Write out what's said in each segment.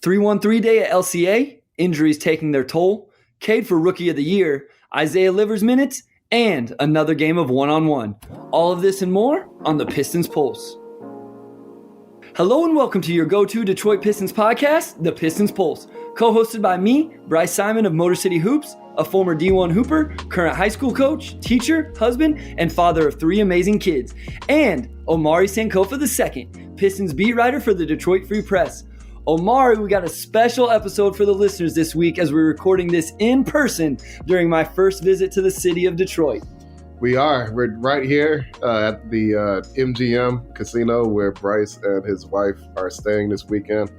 3-1-3 day at LCA, injuries taking their toll, Cade for Rookie of the Year, Isaiah Livers minutes, and another game of one-on-one. All of this and more on the Pistons Pulse. Hello and welcome to your go-to Detroit Pistons podcast, the Pistons Pulse, co-hosted by me, Bryce Simon of Motor City Hoops, a former D1 hooper, current high school coach, teacher, husband, and father of 3 amazing kids, and Omari Sankofa II, Pistons beat writer for the Detroit Free Press. Omari, we got a special episode for the listeners this week as we're recording this in person during my first visit to the city of Detroit. We're right here at the MGM casino where Bryce and his wife are staying this weekend.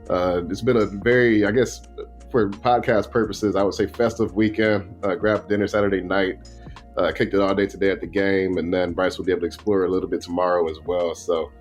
It's been a very, I guess, for podcast purposes, I would say festive weekend. Grabbed dinner Saturday night, kicked it all day today at the game, and then Bryce will be able to explore a little bit tomorrow as well. So,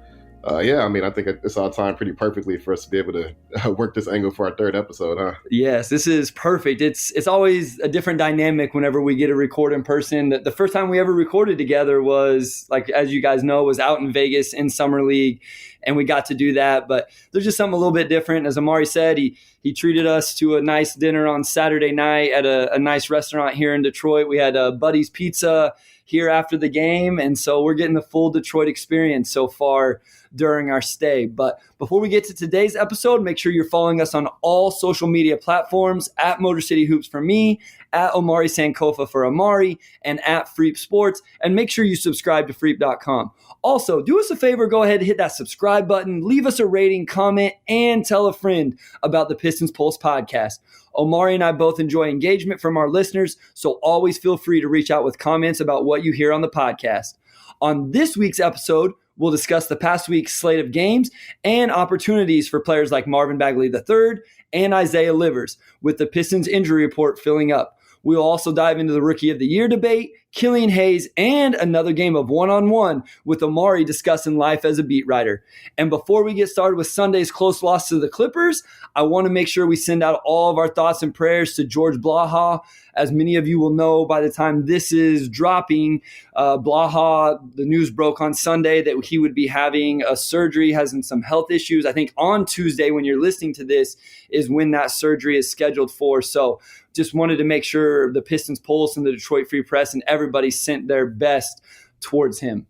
I think it's all timed pretty perfectly for us to be able to work this angle for our third episode, huh? Yes, this is perfect. It's always a different dynamic whenever we get to record in person. The first time we ever recorded together was, like, as you guys know, was out in Vegas in Summer League, and we got to do that. But there's just something a little bit different. As Omari said, he treated us to a nice dinner on Saturday night at a nice restaurant here in Detroit. We had Buddy's Pizza here after the game, and so we're getting the full Detroit experience so far during our stay. But before we get to today's episode, make sure you're following us on all social media platforms, at Motor City Hoops for me, at Omari Sankofa for Omari, and at Freep Sports. And make sure you subscribe to Freep.com. Also, do us a favor, go ahead and hit that subscribe button, leave us a rating, comment, and tell a friend about the Pistons Pulse podcast. Omari and I both enjoy engagement from our listeners, so always feel free to reach out with comments about what you hear on the podcast. On this week's episode, we'll discuss the past week's slate of games and opportunities for players like Marvin Bagley III and Isaiah Livers, with the Pistons injury report filling up. We'll also dive into the Rookie of the Year debate, Killian Hayes, and another game of one-on-one with Omari discussing life as a beat writer. And before we get started with Sunday's close loss to the Clippers, I want to make sure we send out all of our thoughts and prayers to George Blaha. As many of you will know, by the time this is dropping, Blaha, the news broke on Sunday that he would be having a surgery, has some health issues. I think on Tuesday, when you're listening to this, is when that surgery is scheduled for. So just wanted to make sure the Pistons Pulse and the Detroit Free Press and everybody sent their best towards him.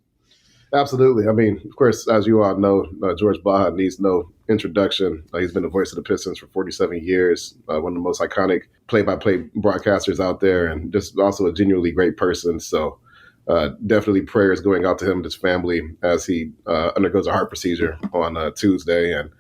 Absolutely. I mean, of course, as you all know, George Blaha needs no introduction. He's been the voice of the Pistons for 47 years, one of the most iconic play-by-play broadcasters out there, and just also a genuinely great person. So definitely prayers going out to him and his family as he undergoes a heart procedure on Tuesday. And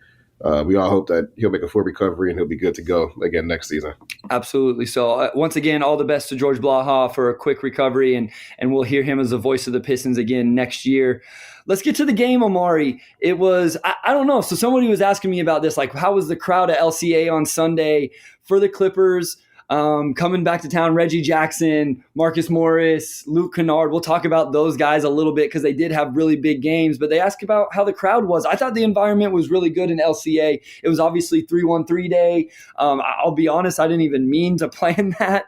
we all hope that he'll make a full recovery and he'll be good to go again next season. Absolutely. So once again, all the best to George Blaha for a quick recovery, and we'll hear him as the voice of the Pistons again next year. Let's get to the game, Omari. It was, I don't know. So somebody was asking me about this, like, how was the crowd at LCA on Sunday for the Clippers? Coming back to town, Reggie Jackson, Marcus Morris, Luke Kennard. We'll talk about those guys a little bit because they did have really big games, but they asked about how the crowd was. I thought the environment was really good in LCA. It was obviously 3-1-3 day. I'll be honest, I didn't even mean to plan that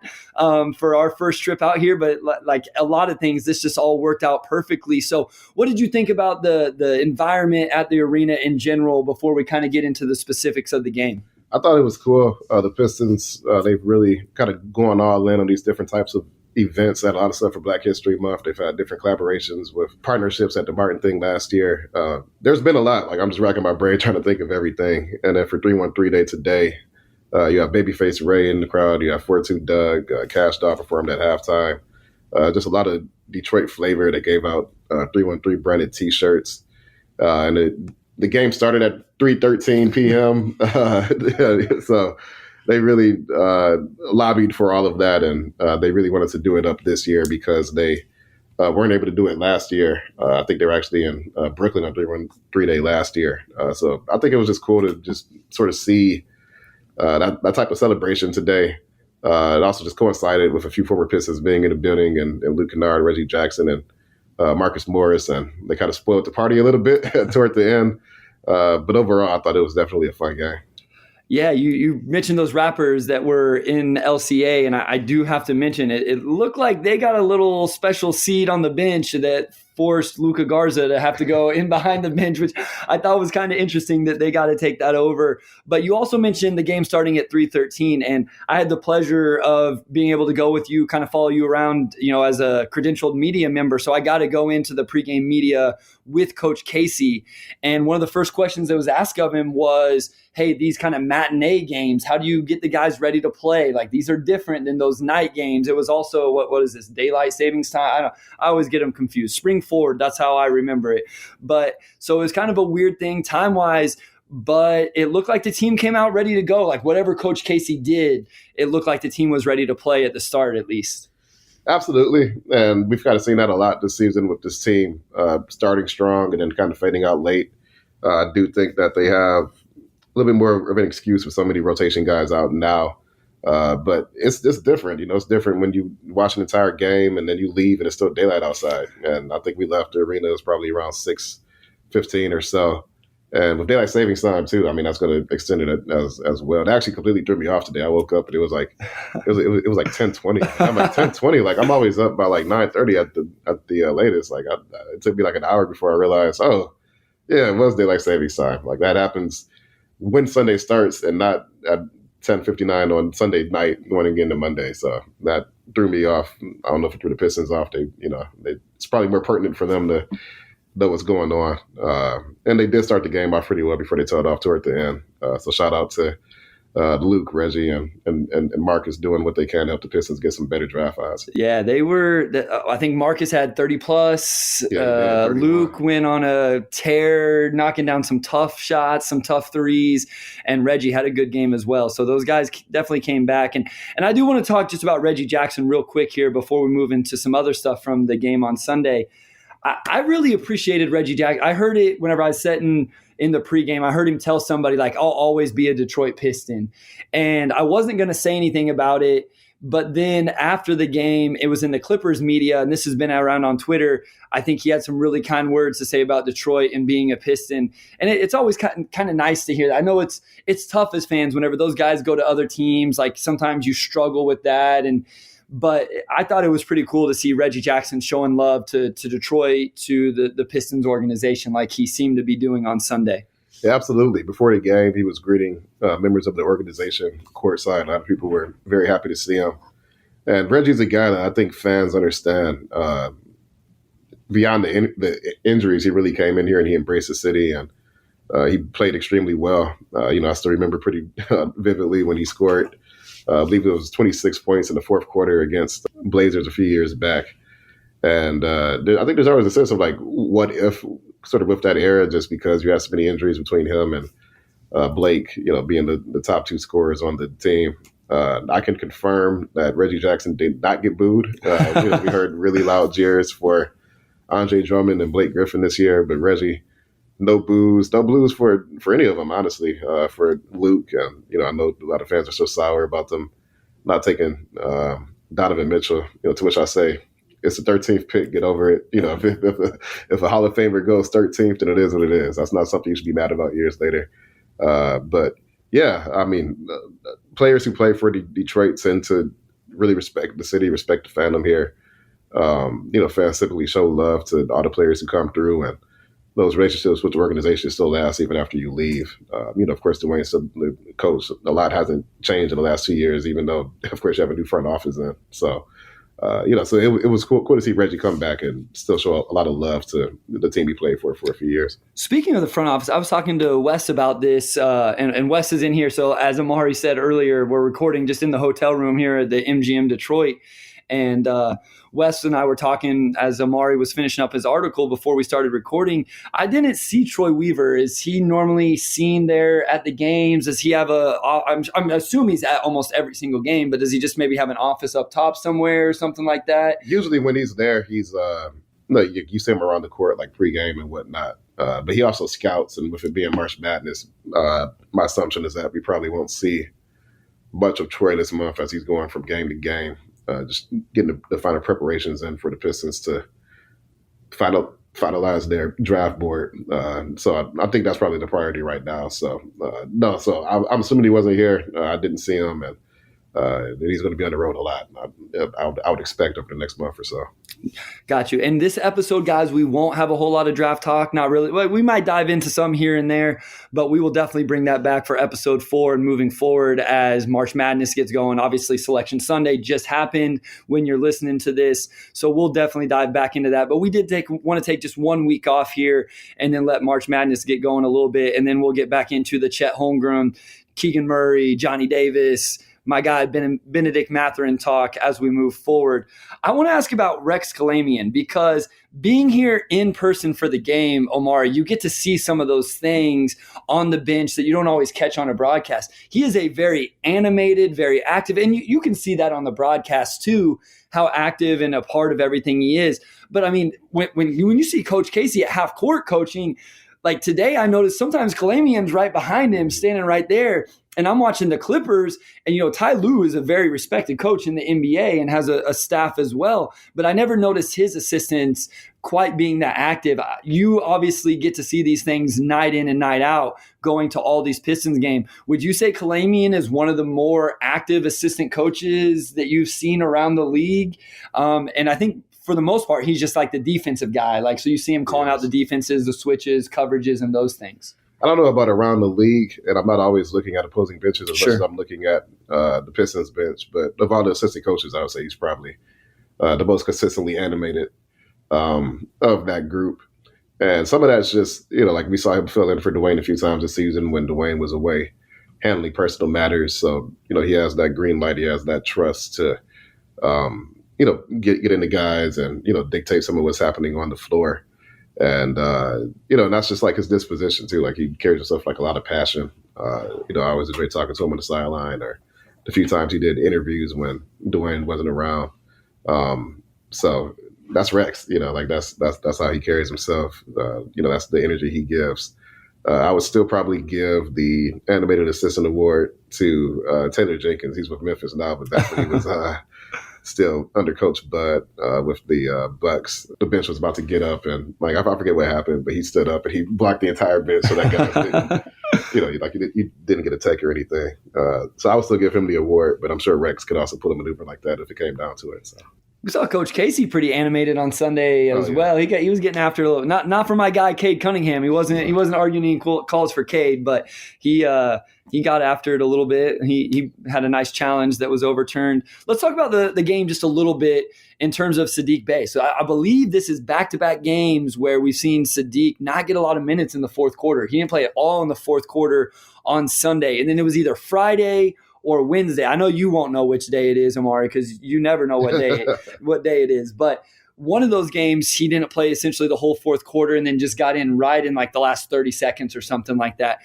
for our first trip out here, but like a lot of things, this just all worked out perfectly. So what did you think about the environment at the arena in general before we kind of get into the specifics of the game? I thought it was cool. The Pistons, they've really kind of gone all in on these different types of events. Had a lot of stuff for Black History Month. They've had different collaborations with partnerships at the Martin thing last year. There's been a lot. Like, I'm just racking my brain trying to think of everything. And then for 3-1-3 day today, you have Babyface Ray in the crowd. You have 4-2 Doug. Cash Doll performed at halftime. Just a lot of Detroit flavor. They gave out 3-1-3 branded T-shirts. And the game started at 3:13 p.m. So they really lobbied for all of that, and they really wanted to do it up this year because they weren't able to do it last year. I think they were actually in Brooklyn on 3-1-3 day last year. So I think it was just cool to just sort of see that type of celebration today. It also just coincided with a few former Pistons being in the building, and Luke Kennard, Reggie Jackson, and Marcus Morris, and they kind of spoiled the party a little bit toward the end. But overall, I thought it was definitely a fun game. Yeah, you mentioned those rappers that were in LCA, and I do have to mention it. It looked like they got a little special seat on the bench that forced Luka Garza to have to go in behind the bench, which I thought was kind of interesting that they got to take that over. But you also mentioned the game starting at 3:13, and I had the pleasure of being able to go with you, kind of follow you around, as a credentialed media member. So I got to go into the pregame media with Coach Casey. And one of the first questions that was asked of him was, hey, these kind of matinee games, how do you get the guys ready to play? Like, these are different than those night games. It was also, what is this, daylight savings time? I always get them confused. Spring forward, that's how I remember it. But so it was kind of a weird thing time-wise, but it looked like the team came out ready to go. Like, whatever Coach Casey did, it looked like the team was ready to play at the start at least. Absolutely. And we've kind of seen that a lot this season with this team starting strong and then kind of fading out late. I do think that they have a little bit more of an excuse with so many rotation guys out now. But it's different. It's different when you watch an entire game and then you leave and it's still daylight outside. And I think we left the arena, it was probably around 6:15 or so. And with daylight savings time too, that's going to extend it as well. It actually completely threw me off today. I woke up and it was like 10:20. I'm like 10:20. Like, I'm always up by like 9:30 at the latest. Like, it took me like an hour before I realized, oh yeah, it was daylight savings time. Like, that happens when Sunday starts and not at 10:59 on Sunday night going into Monday. So that threw me off. I don't know if it threw the Pistons off. It's probably more pertinent for them to know what's going on. And they did start the game off pretty well before they tailed off toward the end. So shout out to Luke, Reggie, and Marcus doing what they can to help the Pistons get some better draft odds. Yeah, they were. I think Marcus had 30 plus. Yeah, Luke went on a tear, knocking down some tough shots, some tough threes, and Reggie had a good game as well. So those guys definitely came back. And I do want to talk just about Reggie Jackson real quick here before we move into some other stuff from the game on Sunday. I really appreciated Reggie Jackson. I heard it whenever I was sitting in the pregame. I heard him tell somebody, like, I'll always be a Detroit Piston. And I wasn't going to say anything about it. But then after the game, it was in the Clippers media, and this has been around on Twitter. I think he had some really kind words to say about Detroit and being a Piston. And it's always kind of nice to hear that. I know it's tough as fans whenever those guys go to other teams. Like, sometimes you struggle with that. But I thought it was pretty cool to see Reggie Jackson showing love to Detroit, to the Pistons organization, like he seemed to be doing on Sunday. Yeah, absolutely. Before the game, he was greeting members of the organization courtside. A lot of people were very happy to see him. And Reggie's a guy that I think fans understand. Beyond the injuries, he really came in here and he embraced the city, and he played extremely well. I still remember pretty vividly when he scored I believe it was 26 points in the fourth quarter against Blazers a few years back. And I think there's always a sense of like, what if, sort of with that era, just because you have so many injuries between him and Blake, being the top two scorers on the team. I can confirm that Reggie Jackson did not get booed. We heard really loud jeers for Andre Drummond and Blake Griffin this year, but Reggie, no blues for any of them, honestly. For Luke, I know a lot of fans are so sour about them not taking Donovan Mitchell. To which I say, it's the 13th pick. Get over it. If a Hall of Famer goes 13th, then it is what it is. That's not something you should be mad about years later. But yeah, players who play for Detroit tend to really respect the city, respect the fandom here. Fans typically show love to all the players who come through, and those relationships with the organization still last even after you leave. Of course, Dwayne's the coach. A lot hasn't changed in the last 2 years, even though, of course, you have a new front office in. So, so it was cool to see Reggie come back and still show a lot of love to the team he played for a few years. Speaking of the front office, I was talking to Wes about this, and Wes is in here. So as Amari said earlier, we're recording just in the hotel room here at the MGM Detroit. And Wes and I were talking as Amari was finishing up his article before we started recording. I didn't see Troy Weaver. Is he normally seen there at the games? Does he have I'm assuming he's at almost every single game, but does he just maybe have an office up top somewhere or something like that? Usually when he's there, he's you see him around the court like pregame and whatnot. But he also scouts, and with it being March Madness, my assumption is that we probably won't see much of Troy this month as he's going from game to game. Just getting the final preparations in for the Pistons to finalize their draft board. So I think that's probably the priority right now. So I'm assuming he wasn't here. I didn't see him, and he's going to be on the road a lot. I would expect over the next month or so. Got you. And this episode, guys, we won't have a whole lot of draft talk. Not really. Well, we might dive into some here and there, but we will definitely bring that back for episode 4 and moving forward as March Madness gets going. Obviously, Selection Sunday just happened when you're listening to this, so we'll definitely dive back into that. But we did want to take just 1 week off here and then let March Madness get going a little bit, and then we'll get back into the Chet Holmgren, Keegan Murray, Johnny Davis, my guy Benedict Mathurin talk as we move forward. I want to ask about Rex Kalamian, because being here in person for the game, Omari, you get to see some of those things on the bench that you don't always catch on a broadcast. He is a very animated, very active, and you can see that on the broadcast too, how active and a part of everything he is. But I mean, when you see Coach Casey at half court coaching, like today, I noticed sometimes Kalamian's right behind him, standing right there. And I'm watching the Clippers, and, Ty Lue is a very respected coach in the NBA and has a staff as well. But I never noticed his assistants quite being that active. You obviously get to see these things night in and night out going to all these Pistons games. Would you say Kalamian is one of the more active assistant coaches that you've seen around the league? And I think for the most part, he's just like the defensive guy. So you see him calling out the defenses, the switches, coverages, and those things. I don't know about around the league, and I'm not always looking at opposing benches as much as I'm looking at the Pistons bench. But of all the assistant coaches, I would say he's probably the most consistently animated of that group. And some of that's just, like we saw him fill in for Dwayne a few times this season when Dwayne was away, handling personal matters. So, he has that green light. He has that trust to, get into guys and, dictate some of what's happening on the floor. And, and that's just like his disposition too. Like he carries himself like a lot of passion. I always enjoy talking to him on the sideline, or the few times he did interviews when Dwayne wasn't around. So that's Rex, that's how he carries himself. That's the energy he gives. I would still probably give the animated assistant award to Taylor Jenkins. He's with Memphis now, but that's when he was still under Coach Bud with the Bucks. The bench was about to get up, and I forget what happened, but he stood up and he blocked the entire bench, so that guy he didn't get a take or anything. So I would still give him the award, but I'm sure Rex could also pull a maneuver like that if it came down to it. So. We saw Coach Casey pretty animated on Sunday as well. He was getting after a little. Not for my guy Cade Cunningham. He wasn't arguing any calls for Cade, but he got after it a little bit. He had a nice challenge that was overturned. Let's talk about the game just a little bit in terms of Saddiq Bey. So I believe this is back-to-back games where we've seen Saddiq not get a lot of minutes in the fourth quarter. He didn't play at all in the fourth quarter on Sunday, and then it was either Friday or Wednesday. I know you won't know which day it is, Omari, because you never know what day it is. But one of those games, he didn't play essentially the whole fourth quarter and then just got in right in the last 30 seconds or something like that.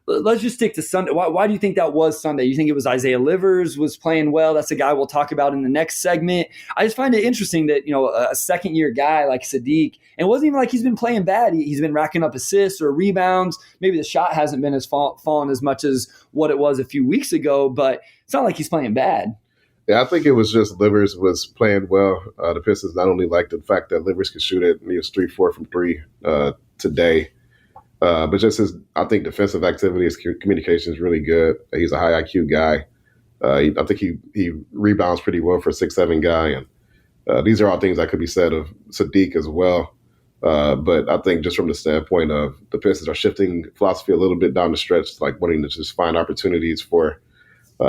Let's just stick to Sunday. Why do you think that was Sunday? You think it was Isaiah Livers was playing well? That's a guy we'll talk about in the next segment. I just find it interesting that, a second-year guy like Saddiq, and it wasn't even like he's been playing bad. He's been racking up assists or rebounds. Maybe the shot hasn't been fallen as much as what it was a few weeks ago, but it's not like he's playing bad. Yeah, I think it was just Livers was playing well. The Pistons not only liked the fact that Livers could shoot it, and he was 3-4 from 3 today, but just his, I think, defensive activity, his communication is really good. He's a high IQ guy. I think he rebounds pretty well for a 6'7" guy. And these are all things that could be said of Saddiq as well. But I think just from the standpoint of the Pistons are shifting philosophy a little bit down the stretch, wanting to just find opportunities for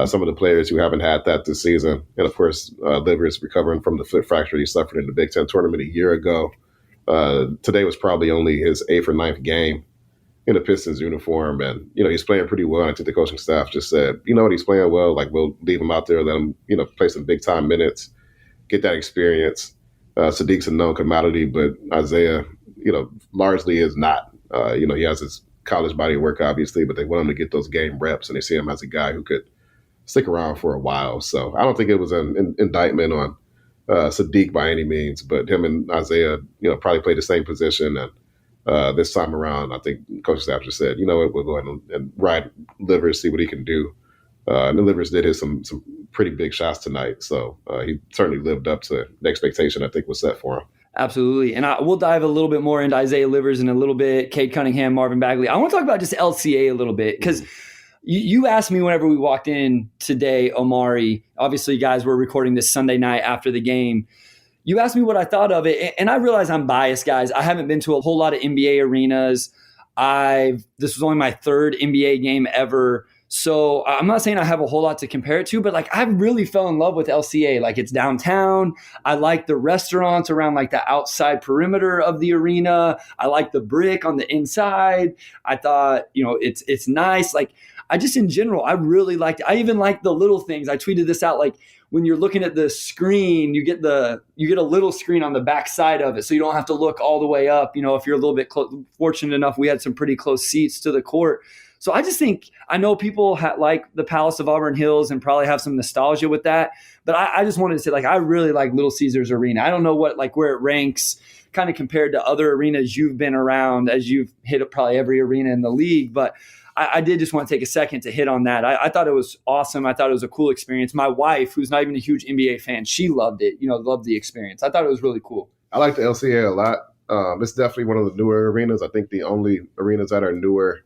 some of the players who haven't had that this season. And, of course, Livers recovering from the foot fracture he suffered in the Big Ten tournament a year ago. Today was probably only his 8th or 9th game in a Pistons uniform, and he's playing pretty well. And I think the coaching staff just said, he's playing well. We'll leave him out there, let him play some big time minutes, get that experience. Saddiq's a known commodity, but Isaiah, largely is not. He has his college body of work, obviously, but they want him to get those game reps, and they see him as a guy who could stick around for a while. So I don't think it was an indictment on Saddiq by any means, but him and Isaiah, probably play the same position. And this time around, I think coach staff just said, we'll go ahead and ride Livers, see what he can do. And Livers did hit some pretty big shots tonight. So he certainly lived up to the expectation I think was set for him. Absolutely. And we'll dive a little bit more into Isaiah Livers in a little bit, Cade Cunningham, Marvin Bagley. I want to talk about just LCA a little bit because You asked me whenever we walked in today, Omari, obviously guys, we're recording this Sunday night after the game. You asked me what I thought of it, and I realize I'm biased, guys. I haven't been to a whole lot of NBA arenas. This was only my third NBA game ever. So I'm not saying I have a whole lot to compare it to, but like I really fell in love with LCA. Like it's downtown. I like the restaurants around like the outside perimeter of the arena. I like the brick on the inside. I thought, it's nice. Like I just in general, I really liked it. I even liked the little things. I tweeted this out, like when you're looking at the screen, you get a little screen on the back side of it, so you don't have to look all the way up. If you're a little bit fortunate enough, we had some pretty close seats to the court. So I just think, I know people like the Palace of Auburn Hills and probably have some nostalgia with that, but I just wanted to say, like, I really like Little Caesars Arena. I don't know where it ranks kind of compared to other arenas you've been around, as you've hit probably every arena in the league, but I did just want to take a second to hit on that. I thought it was awesome. I thought it was a cool experience. My wife, who's not even a huge NBA fan, she loved it, loved the experience. I thought it was really cool. I like the LCA a lot. It's definitely one of the newer arenas. I think the only arenas that are newer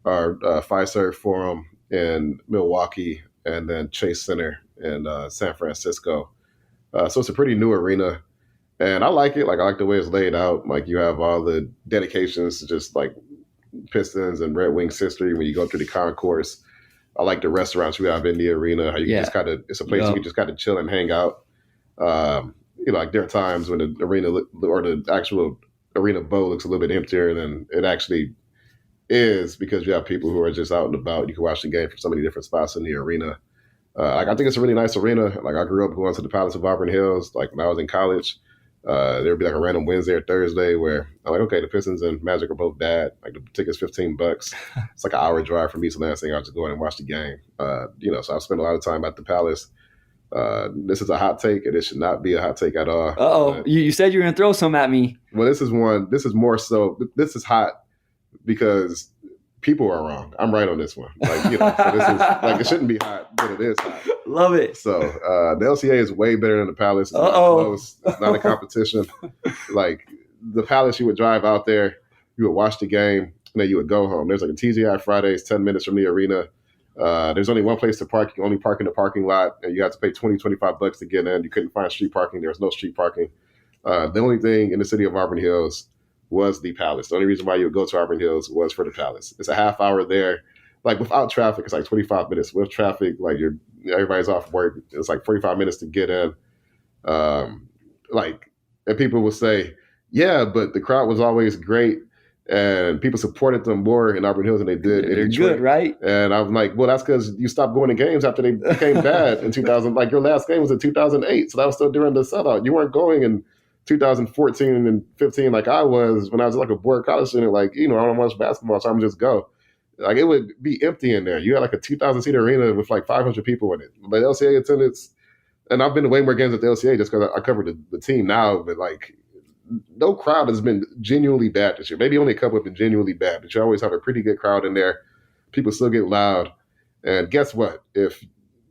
are Fiserv Forum in Milwaukee and then Chase Center in San Francisco. So it's a pretty new arena. And I like it. Like I like the way it's laid out. Like you have all the dedications to just like Pistons and Red Wings history when you go through the concourse. I like the restaurants we have in the arena. How you can just kind of, it's a place you can just kind of chill and hang out. Like there are times when the arena or the actual arena bowl looks a little bit emptier than it actually is, because you have people who are just out and about. You can watch the game from so many different spots in the arena. I think it's a really nice arena. Like I grew up going to the Palace of Auburn Hills. Like when I was in college, there would be like a random Wednesday or Thursday where I'm like, okay, the Pistons and Magic are both bad. Like the ticket's $15. It's like an hour drive from me. So last thing I'll just go in and watch the game. So I've spent a lot of time at the Palace. This is a hot take, and it should not be a hot take at all. Uh-oh. You said you were going to throw some at me. Well, this is more so, this is hot because people are wrong. I'm right on this one. Like, so this is like, it shouldn't be hot, but it is hot. Love it. So the LCA is way better than the Palace. It's not close. It's not a competition. Like the Palace, you would drive out there, you would watch the game, and then you would go home. There's like a TGI Fridays 10 minutes from the arena. There's only one place to park. You can only park in the parking lot, and you have to pay $20-$25 to get in. You couldn't find street parking. There was no street parking. The only thing in the city of Auburn Hills was the Palace. The only reason why you would go to Auburn Hills was for the Palace. It's a half hour there. Like without traffic, it's like 25 minutes. With traffic, like everybody's off work. It's like 45 minutes to get in. And people will say, yeah, but the crowd was always great. And people supported them more in Auburn Hills than they did in They're Detroit. good, right? And I'm like, well, that's because you stopped going to games after they became bad in 2000. Like your last game was in 2008. So that was still during the sellout. You weren't going in 2014 and 15 like I was when I was like a bored college student. Like, I don't watch basketball, so I'm just go. Like it would be empty in there. You had like a 2,000 seat arena with like 500 people in it. But LCA attendance, and I've been to way more games at the LCA just because I covered the team now. But like, no crowd has been genuinely bad this year. Maybe only a couple have been genuinely bad, but you always have a pretty good crowd in there. People still get loud. And guess what? If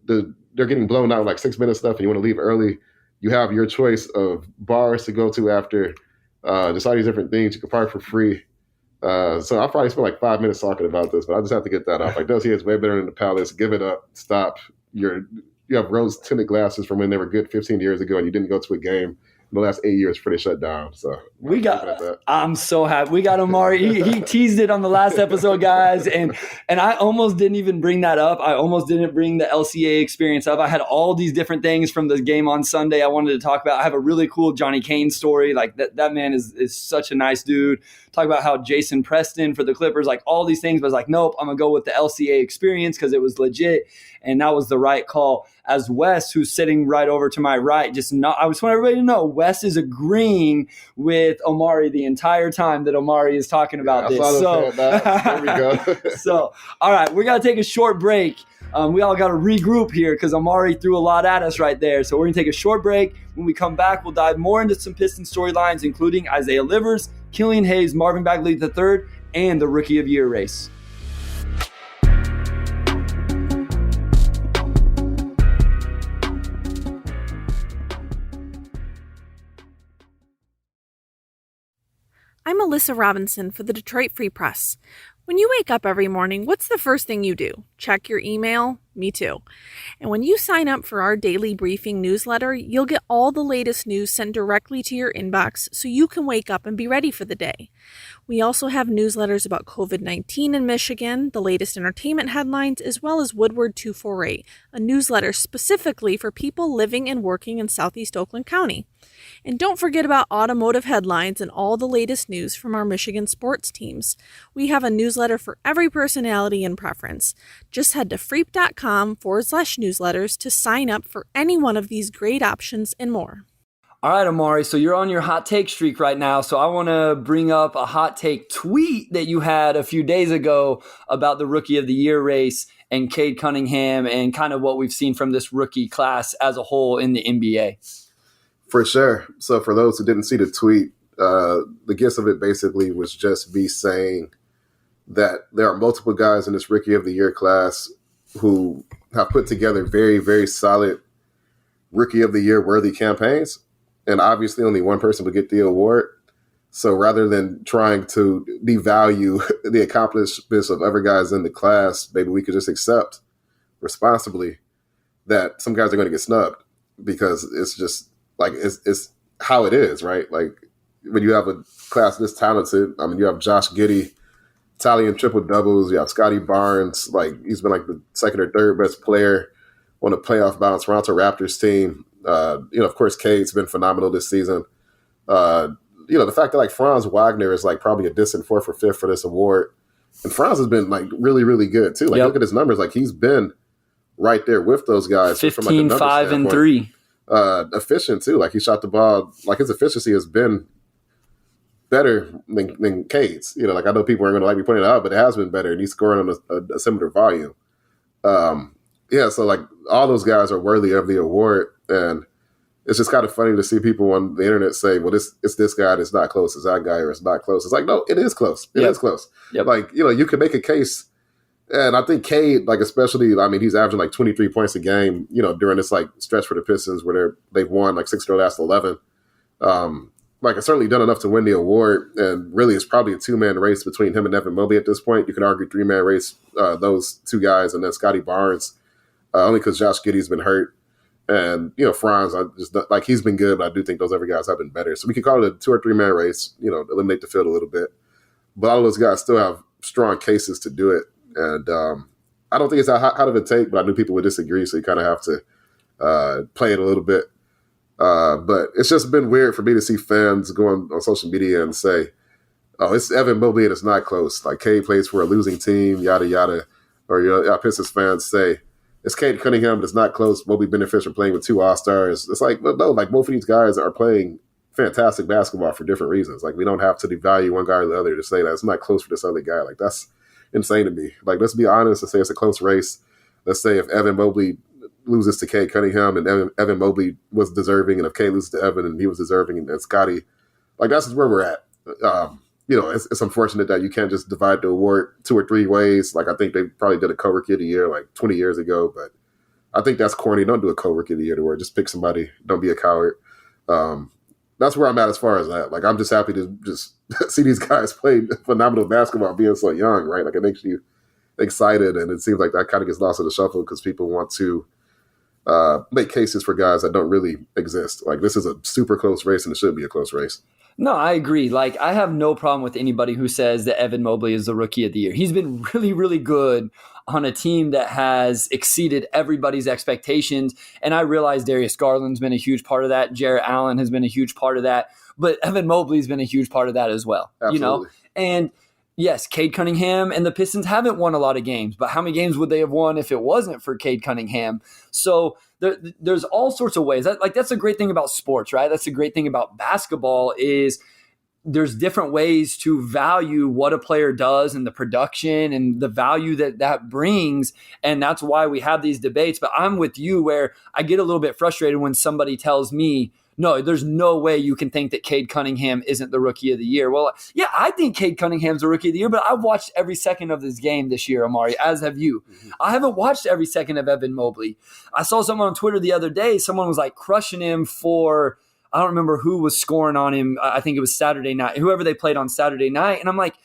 they're getting blown out in like 6 minutes left and you want to leave early, you have your choice of bars to go to after, just all these different things. You can park for free. So I'll probably spend like 5 minutes talking about this, but I just have to get that off. Like, LCA is way better than the Palace. Give it up. Stop. You have rose tinted glasses from when they were good 15 years ago and you didn't go to a game. The last 8 years pretty shut down. So I'm so happy. We got Omari. He teased it on the last episode, guys. And I almost didn't even bring that up. I almost didn't bring the LCA experience up. I had all these different things from the game on Sunday I wanted to talk about. I have a really cool Johnny Kane story. Like that man is such a nice dude. Talk about how Jason Preston for the Clippers, like all these things. But I was like, nope, I'm going to go with the LCA experience because it was legit. And that was the right call. As Wes, who's sitting right over to my right, I just want everybody to know Wes is agreeing with Omari the entire time that Omari is talking about this. So there we go. So, all right, we got to take a short break. We all got to regroup here because Omari threw a lot at us right there. So we're going to take a short break. When we come back, we'll dive more into some Piston storylines, including Isaiah Livers, Killian Hayes, Marvin Bagley III, and the Rookie of Year race. I'm Alyssa Robinson for the Detroit Free Press. When you wake up every morning, what's the first thing you do? Check your email? Me too. And when you sign up for our daily briefing newsletter, you'll get all the latest news sent directly to your inbox so you can wake up and be ready for the day. We also have newsletters about COVID-19 in Michigan, the latest entertainment headlines, as well as Woodward 248, a newsletter specifically for people living and working in Southeast Oakland County. And don't forget about automotive headlines and all the latest news from our Michigan sports teams. We have a newsletter for every personality and preference. Just head to freep.com/newsletters to sign up for any one of these great options and more. All right, Amari, so you're on your hot take streak right now. So I want to bring up a hot take tweet that you had a few days ago about the Rookie of the Year race and Cade Cunningham and kind of what we've seen from this rookie class as a whole in the NBA. For sure. So for those who didn't see the tweet, the gist of it basically was just me saying that there are multiple guys in this Rookie of the Year class who have put together very, very solid Rookie of the Year worthy campaigns. And obviously only one person would get the award. So rather than trying to devalue the accomplishments of other guys in the class, maybe we could just accept responsibly that some guys are going to get snubbed because it's just like it's how it is, right? Like when you have a class this talented, I mean, you have Josh Giddey tallying triple doubles. You have Scotty Barnes, like he's been like the second or third best player on a playoff bound Toronto Raptors team. Of course, Cade's been phenomenal this season. The fact that like Franz Wagner is like probably a distant fourth or fifth for this award, and Franz has been like really, really good too. Like look at his numbers; like he's been right there with those guys. 15, 5, and 3. Efficient too. Like he shot the ball. Like his efficiency has been better than Cade's. Like I know people aren't going to like me pointing it out, but it has been better, and he's scoring on a similar volume. So like all those guys are worthy of the award, and it's just kind of funny to see people on the internet say, "Well, it's this guy, and it's not close. It's that guy, or it's not close." It's like, no, it is close. It is close. Yep. Like you can make a case, and I think Cade, like especially, I mean, he's averaging like 23 points a game. During this like stretch for the Pistons where they've won like 6 of their last 11. Like it's certainly done enough to win the award, and really it's probably a 2-man race between him and Evan Mobley at this point. You could argue 3-man race, those two guys, and then Scotty Barnes. Only because Josh Giddey's been hurt. And, Franz, he's been good, but I do think those other guys have been better. So we could call it a 2 or 3-man race, eliminate the field a little bit. But all of those guys still have strong cases to do it. And I don't think it's out of a take, but I knew people would disagree, so you kind of have to play it a little bit. But it's just been weird for me to see fans going on social media and say, oh, it's Evan Mobley and it's not close. Like, Cade plays for a losing team, yada, yada. Or Pistons fans say, it's Cade Cunningham, but it's not close. Mobley benefits from playing with 2 All-Stars. It's like, no, like both of these guys are playing fantastic basketball for different reasons. Like we don't have to devalue one guy or the other to say that it's not close for this other guy. Like that's insane to me. Like let's be honest and say it's a close race. Let's say if Evan Mobley loses to Cade Cunningham and Evan Mobley was deserving, and if Cade loses to Evan and he was deserving, and Scotty, like that's where we're at. It's unfortunate that you can't just divide the award 2 or 3 ways. Like I think they probably did a co-rookie of the year like 20 years ago, but I think that's corny. Don't do a co-rookie of the year award. Just pick somebody. Don't be a coward. That's where I'm at as far as that. Like I'm just happy to just see these guys play phenomenal basketball being so young, right? Like it makes you excited, and it seems like that kind of gets lost in the shuffle because people want to make cases for guys that don't really exist. Like this is a super close race, and it should be a close race. No, I agree. Like, I have no problem with anybody who says that Evan Mobley is the Rookie of the Year. He's been really, really good on a team that has exceeded everybody's expectations. And I realize Darius Garland's been a huge part of that. Jarrett Allen has been a huge part of that. But Evan Mobley's been a huge part of that as well. Absolutely. And yes, Cade Cunningham and the Pistons haven't won a lot of games, but how many games would they have won if it wasn't for Cade Cunningham? So there's all sorts of ways. That's a great thing about sports, right? That's a great thing about basketball is there's different ways to value what a player does and the production and the value that brings. And that's why we have these debates. But I'm with you where I get a little bit frustrated when somebody tells me, no, there's no way you can think that Cade Cunningham isn't the Rookie of the Year. Well, yeah, I think Cade Cunningham's the Rookie of the Year, but I've watched every second of this game this year, Amari, as have you. Mm-hmm. I haven't watched every second of Evan Mobley. I saw someone on Twitter the other day, someone was like crushing him for, I don't remember who was scoring on him. I think it was Saturday night, whoever they played on Saturday night. And I'm like,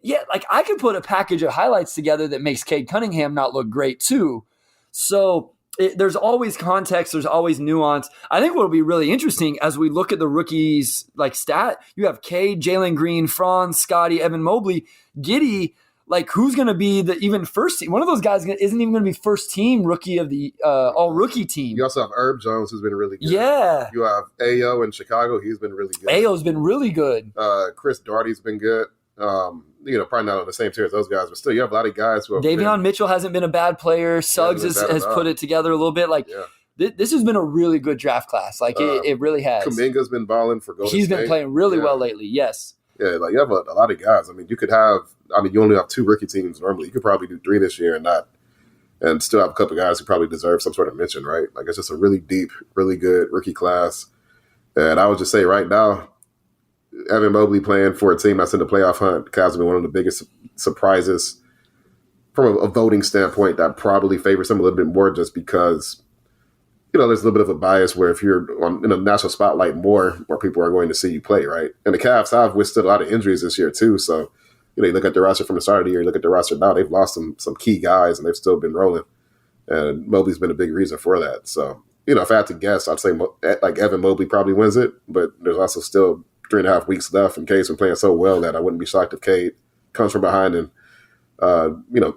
Yeah, like I could put a package of highlights together that makes Cade Cunningham not look great too. So there's always context, there's always nuance. I think what'll be really interesting as we look at the rookies like stat, you have Cade, Jalen Green, Franz, Scotty, Evan Mobley, Giddey. Like who's going to be the even first team? One of those guys isn't even going to be first team rookie of the all rookie team. You also have Herb Jones, who's been really good. Yeah. You have Ayo in Chicago. He's been really good. Ayo's been really good. Chris Darty's been good. Probably not on the same tier as those guys, but still, you have a lot of guys who have Davion Mitchell hasn't been a bad player. Suggs has put it together a little bit. Like this has been a really good draft class. Like it really has. Kuminga's been balling for Golden State. He's been playing really well lately. Yes. Yeah, like you have a lot of guys. I mean, you only have 2 rookie teams normally. You could probably do 3 this year and still have a couple of guys who probably deserve some sort of mention, right? Like it's just a really deep, really good rookie class. And I would just say right now, Evan Mobley playing for a team that's in the playoff hunt, Cavs have been one of the biggest surprises from a voting standpoint that probably favors him a little bit more just because, there's a little bit of a bias where if you're in a national spotlight more people are going to see you play, right? And the Cavs have withstood a lot of injuries this year too. So, you look at the roster from the start of the year, you look at the roster now, they've lost some key guys and they've still been rolling. And Mobley's been a big reason for that. So, if I had to guess, I'd say like Evan Mobley probably wins it, but there's also still 3.5 weeks left, and Cade's been playing so well that I wouldn't be shocked if Cade comes from behind and,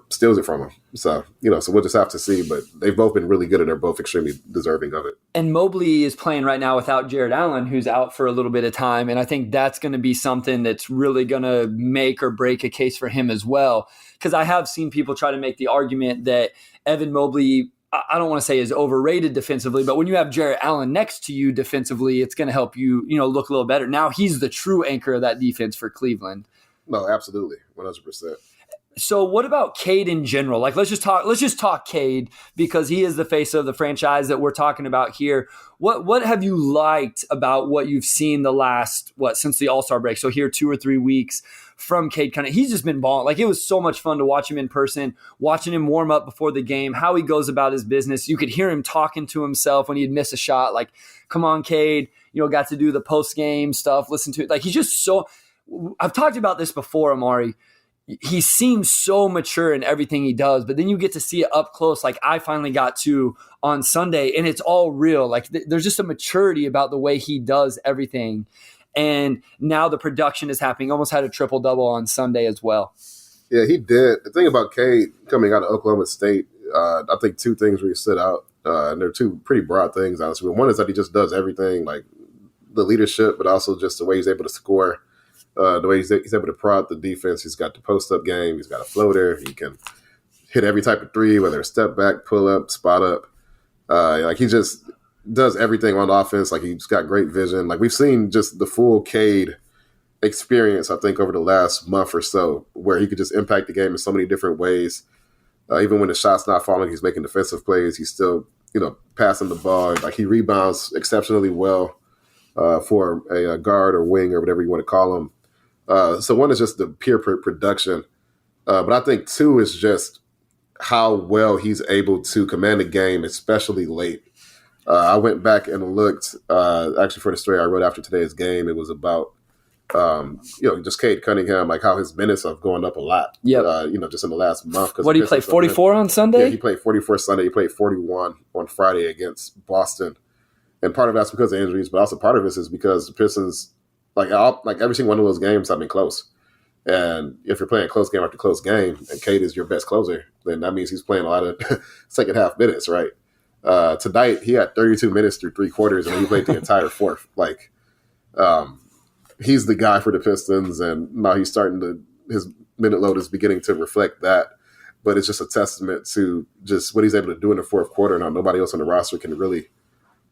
steals it from him. So, so we'll just have to see. But they've both been really good, and they're both extremely deserving of it. And Mobley is playing right now without Jared Allen, who's out for a little bit of time. And I think that's going to be something that's really going to make or break a case for him as well. Because I have seen people try to make the argument that Evan Mobley, I don't want to say is overrated defensively, but when you have Jared Allen next to you defensively, it's going to help you, look a little better. Now he's the true anchor of that defense for Cleveland. No, absolutely. 100%. So what about Cade in general? Like, let's just talk Cade because he is the face of the franchise that we're talking about here. What have you liked about what you've seen the last, since the All-Star break? So here 2 or 3 weeks from Cade Cunningham. He's just been balling. Like, it was so much fun to watch him in person, watching him warm up before the game, how he goes about his business. You could hear him talking to himself when he'd miss a shot. Like, come on, Cade, got to do the post-game stuff, listen to it. Like, he's just so – I've talked about this before, Amari. He seems so mature in everything he does, but then you get to see it up close like I finally got to on Sunday, and it's all real. Like there's just a maturity about the way he does everything. And now the production is happening. Almost had a triple-double on Sunday as well. Yeah, he did. The thing about Cade coming out of Oklahoma State, I think 2 things really stood out. And they're 2 pretty broad things, honestly. One is that he just does everything, like the leadership, but also just the way he's able to score. The way he's able to prod the defense. He's got the post-up game. He's got a floater. He can hit every type of 3, whether it's step back, pull up, spot up. Like he just does everything on offense. Like he's got great vision. Like we've seen just the full Cade experience, I think, over the last month or so, where he could just impact the game in so many different ways. Even when the shot's not falling, he's making defensive plays. He's still, passing the ball. Like he rebounds exceptionally well for a guard or wing or whatever you want to call him. So one is just the pure production. But I think 2 is just how well he's able to command the game, especially late. I went back and looked, actually for the story I wrote after today's game, it was about, just Cade Cunningham, like how his minutes have gone up a lot, just in the last month. What did he play, 44 on Sunday? Yeah, he played 44 Sunday. He played 41 on Friday against Boston. And part of that's because of injuries, but also part of it is because the Pistons, like every single one of those games have been close. And if you're playing close game after close game, and Cade is your best closer, then that means he's playing a lot of second half minutes, right? Tonight, he had 32 minutes through 3 quarters, and he played the entire fourth. Like, he's the guy for the Pistons, and now he's his minute load is beginning to reflect that. But it's just a testament to just what he's able to do in the fourth quarter. Now, nobody else on the roster can really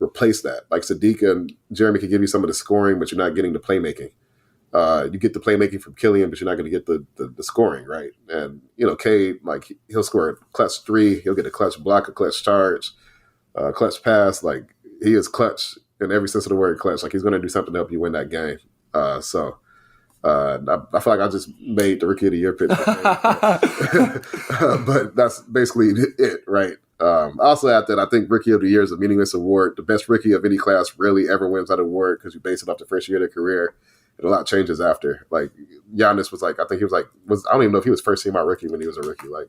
replace that. Like Sadiq and Jeremy can give you some of the scoring, but you're not getting the playmaking. You get the playmaking from Killian, but you're not going to get the scoring, right? And, Cade, like, he'll score a clutch 3. He'll get a clutch block, a clutch charge, clutch pass. Like, he is clutch in every sense of the word clutch. Like, he's going to do something to help you win that game. I feel like I just made the Rookie of the Year pitch. But that's basically it, right? I also add that I think Rookie of the Year is a meaningless award. The best rookie of any class rarely ever wins that award because you base it off the first year of their career. and a lot changes after. Like Giannis was like, I think he was like, I don't even know if he was first team all rookie when he was a rookie. Like,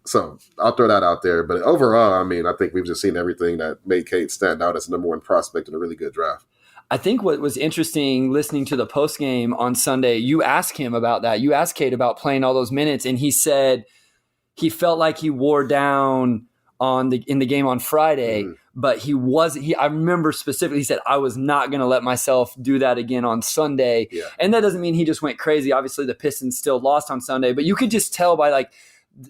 so I'll throw that out there. But overall, I mean, I think we've just seen everything that made Cade stand out as the number one prospect in a really good draft. I think what was interesting listening to the post game on Sunday, you asked him about that. You asked Cade about playing all those minutes, and he said he felt like he wore down in the game on Friday, but he wasn't. I remember specifically, he said, I was not going to let myself do that again on Sunday. Yeah. And that doesn't mean he just went crazy. Obviously, the Pistons still lost on Sunday, but you could just tell by like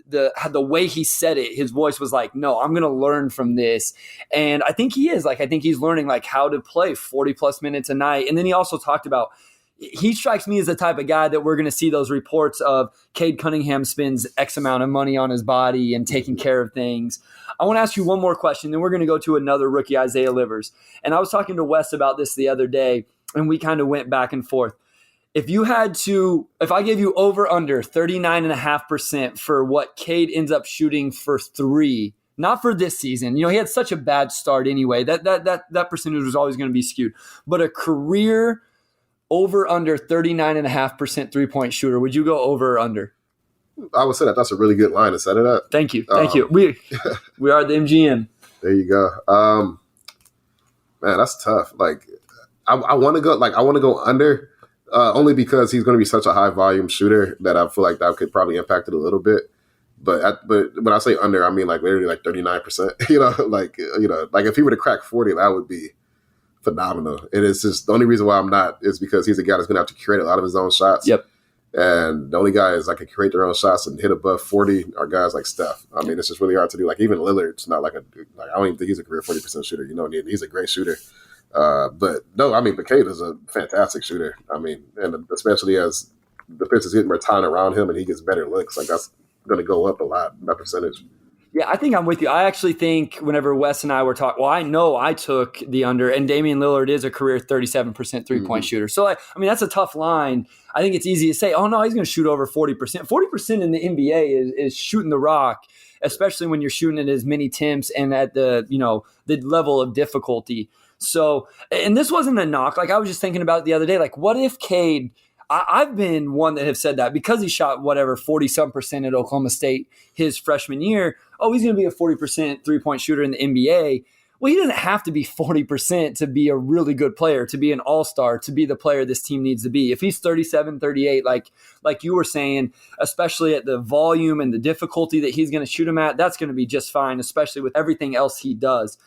the way he said it, his voice was like, no, I'm going to learn from this. And I think he is. Like, I think he's learning like how to play 40 plus minutes a night. And then he also talked about, he strikes me as the type of guy that we're going to see those reports of Cade Cunningham spends X amount of money on his body and taking care of things. I want to ask you one more question, then we're going to go to another rookie, Isaiah Livers. And I was talking to Wes about this the other day, and we kind of went back and forth. If I gave you over under 39.5% for what Cade ends up shooting for three, not for this season, he had such a bad start anyway, that percentage was always going to be skewed, but a career over under 39.5% 3-point shooter, would you go over or under? I would say that's a really good line to set it up. Thank you. We are the MGM. There you go. Man, that's tough. Like, I want to go under. Only because he's going to be such a high volume shooter that I feel like that could probably impact it a little bit. But when I say under, I mean like literally like 39%. Like if he were to crack 40, that would be phenomenal. And it's just the only reason why I'm not is because he's a guy that's going to have to create a lot of his own shots. Yep. And the only guys that can create their own shots and hit above 40 are guys like Steph. I mean, it's just really hard to do. Like even Lillard's not I don't even think he's a career 40% shooter. He's a great shooter. But no, I mean, Cade is a fantastic shooter. I mean, and especially as the Pistons get more time around him and he gets better looks, like that's going to go up a lot, that percentage. Yeah, I think I'm with you. I actually think whenever Wes and I were talking, I know I took the under, and Damian Lillard is a career 37% 3-point shooter. So, that's a tough line. I think it's easy to say, oh, no, he's going to shoot over 40%. 40% in the NBA is shooting the rock, especially when you're shooting at as many temps and at the level of difficulty. So, and this wasn't a knock. Like, I was just thinking about it the other day. Like, what if Cade – I've been one that have said that because he shot 40-some% at Oklahoma State his freshman year. Oh, he's going to be a 40% 3-point shooter in the NBA. Well, he doesn't have to be 40% to be a really good player, to be an all-star, to be the player this team needs to be. If he's 37, 38, like you were saying, especially at the volume and the difficulty that he's going to shoot him at, that's going to be just fine, especially with everything else he does.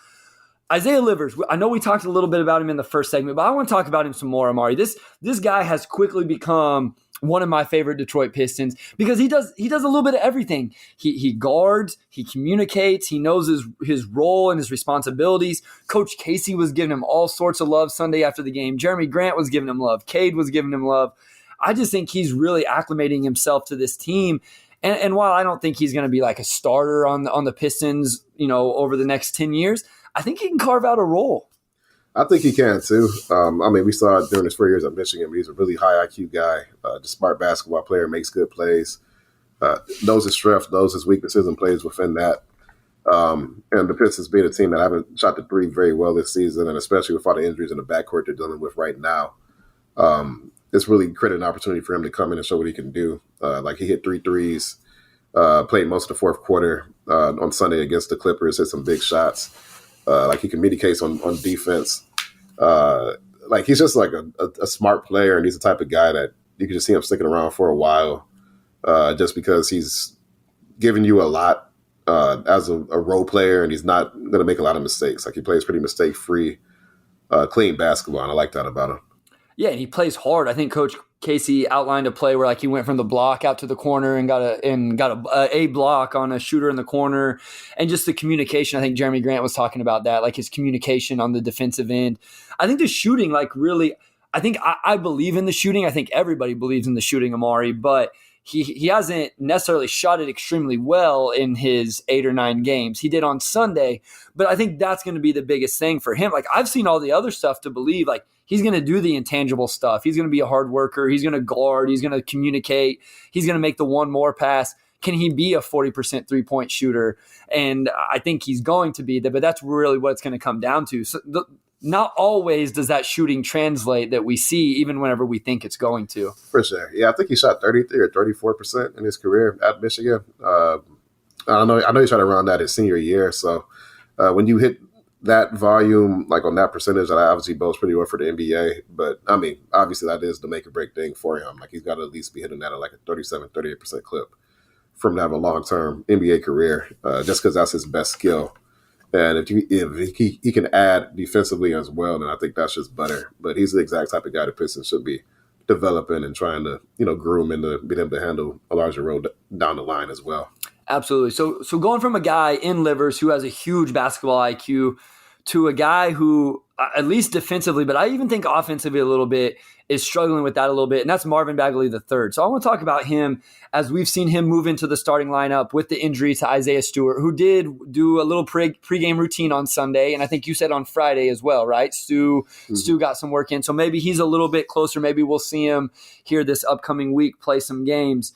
Isaiah Livers, I know we talked a little bit about him in the first segment, but I want to talk about him some more, Amari. This guy has quickly become one of my favorite Detroit Pistons because he does a little bit of everything. He guards, he communicates, he knows his role and his responsibilities. Coach Casey was giving him all sorts of love Sunday after the game. Jeremy Grant was giving him love. Cade was giving him love. I just think he's really acclimating himself to this team. And while I don't think he's going to be like a starter on the Pistons, over the next 10 years, I think he can carve out a role. I think he can too. We saw it during his 4 years at Michigan, but he's a really high IQ guy, just smart basketball player, makes good plays, knows his strengths, knows his weaknesses, and plays within that. And the Pistons being a team that haven't shot the three very well this season, and especially with all the injuries in the backcourt they're dealing with right now, it's really created an opportunity for him to come in and show what he can do. Like he hit 3 threes, played most of the fourth quarter on Sunday against the Clippers, hit some big shots. Like he communicates on defense. Like he's just like a smart player, and he's the type of guy that you can just see him sticking around for a while, just because he's giving you a lot as a role player, and he's not going to make a lot of mistakes. Like he plays pretty mistake-free, clean basketball, and I like that about him. Yeah, and he plays hard. I think Coach Casey outlined a play where like he went from the block out to the corner and got a block on a shooter in the corner, and just the communication. I think Jeremy Grant was talking about that, like his communication on the defensive end. I think the shooting, like really, I believe in the shooting. I think everybody believes in the shooting, Amari, but he hasn't necessarily shot it extremely well in his 8 or 9 games. He did on Sunday, but I think that's going to be the biggest thing for him. Like I've seen all the other stuff to believe like he's going to do the intangible stuff. He's going to be a hard worker. He's going to guard. He's going to communicate. He's going to make the one more pass. Can he be a 40% 3-point shooter? And I think he's going to be there, but that's really what it's going to come down to. So not always does that shooting translate that we see, even whenever we think it's going to. For sure. Yeah, I think he shot 33 or 34% in his career at Michigan. I know he tried to run that his senior year. So when you hit that volume, like on that percentage, that obviously bodes pretty well for the NBA. But I mean, obviously that is the make or break thing for him. Like he's got to at least be hitting that at like a 37, 38% clip from to have a long-term NBA career, just because that's his best skill. And if he can add defensively as well, then I think that's just butter. But he's the exact type of guy the Pistons should be developing and trying to, groom into being able to handle a larger role down the line as well. Absolutely. So going from a guy in Livers who has a huge basketball IQ to a guy who, at least defensively, but I even think offensively a little bit, is struggling with that a little bit, and that's Marvin Bagley III. So I want to talk about him as we've seen him move into the starting lineup with the injury to Isaiah Stewart, who did do a little pregame routine on Sunday, and I think you said on Friday as well, right? Stu got some work in, so maybe he's a little bit closer. Maybe we'll see him here this upcoming week play some games.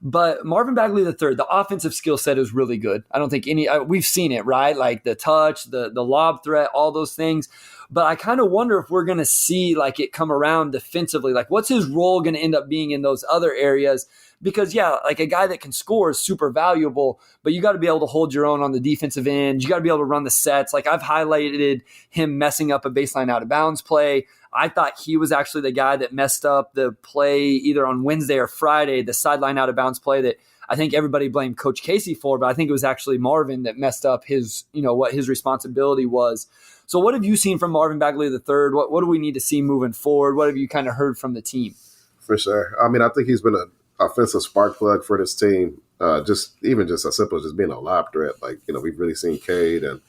But Marvin Bagley III, the offensive skill set is really good. I don't think we've seen it, right? Like the touch, the lob threat, all those things. But I kind of wonder if we're going to see like it come around defensively. Like what's his role going to end up being in those other areas? Because, yeah, like a guy that can score is super valuable, but you got to be able to hold your own on the defensive end. You got to be able to run the sets. Like I've highlighted him messing up a baseline out of bounds play. I thought he was actually the guy that messed up the play either on Wednesday or Friday, the sideline out of bounds play that I think everybody blamed Coach Casey for, but I think it was actually Marvin that messed up his, what his responsibility was. So what have you seen from Marvin Bagley III? What do we need to see moving forward? What have you kind of heard from the team? For sure. I mean, I think he's been an offensive spark plug for this team. Just as simple as just being a lob threat. Like, we've really seen Cade and,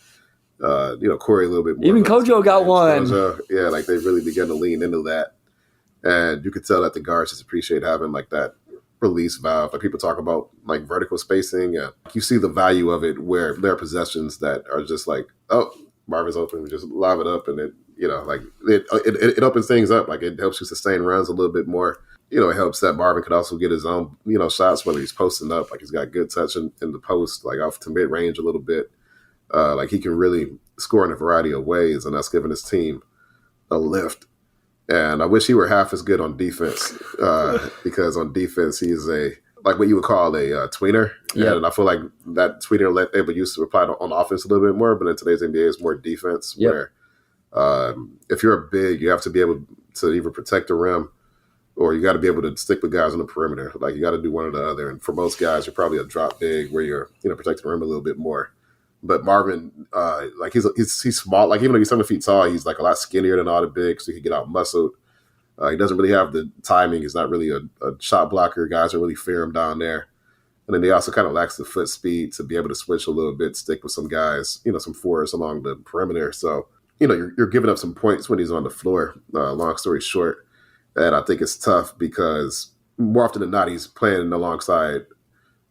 Corey a little bit more. Even Kojo got one. Yeah, like they really began to lean into that. And you could tell that the guards just appreciate having like that release valve. Like people talk about like vertical spacing. And you see the value of it where there are possessions that are just like, oh, Marvin's open, we just lob it up, and it opens things up. Like it helps you sustain runs a little bit more. It helps that Marvin could also get his own, shots, whether he's posting up, like he's got good touch in the post, like off to mid range a little bit. Like he can really score in a variety of ways, and that's giving his team a lift. And I wish he were half as good on defense, because on defense he's like what you would call a tweener. Yeah. And I feel like that tweener able used to apply on offense a little bit more, but in today's NBA is more defense. Yep. Where if you're a big, you have to be able to either protect the rim or you got to be able to stick with guys on the perimeter. Like you got to do one or the other. And for most guys, you're probably a drop big where you're protecting the rim a little bit more. But Marvin, like he's small. Like even though he's 7 feet tall, he's like a lot skinnier than all the bigs, so he can get out muscled. He doesn't really have the timing. He's not really a shot blocker. Guys don't really fear him down there. And then he also kind of lacks the foot speed to be able to switch a little bit, stick with some guys, some forwards along the perimeter. So, you're giving up some points when he's on the floor, long story short. And I think it's tough because more often than not, he's playing alongside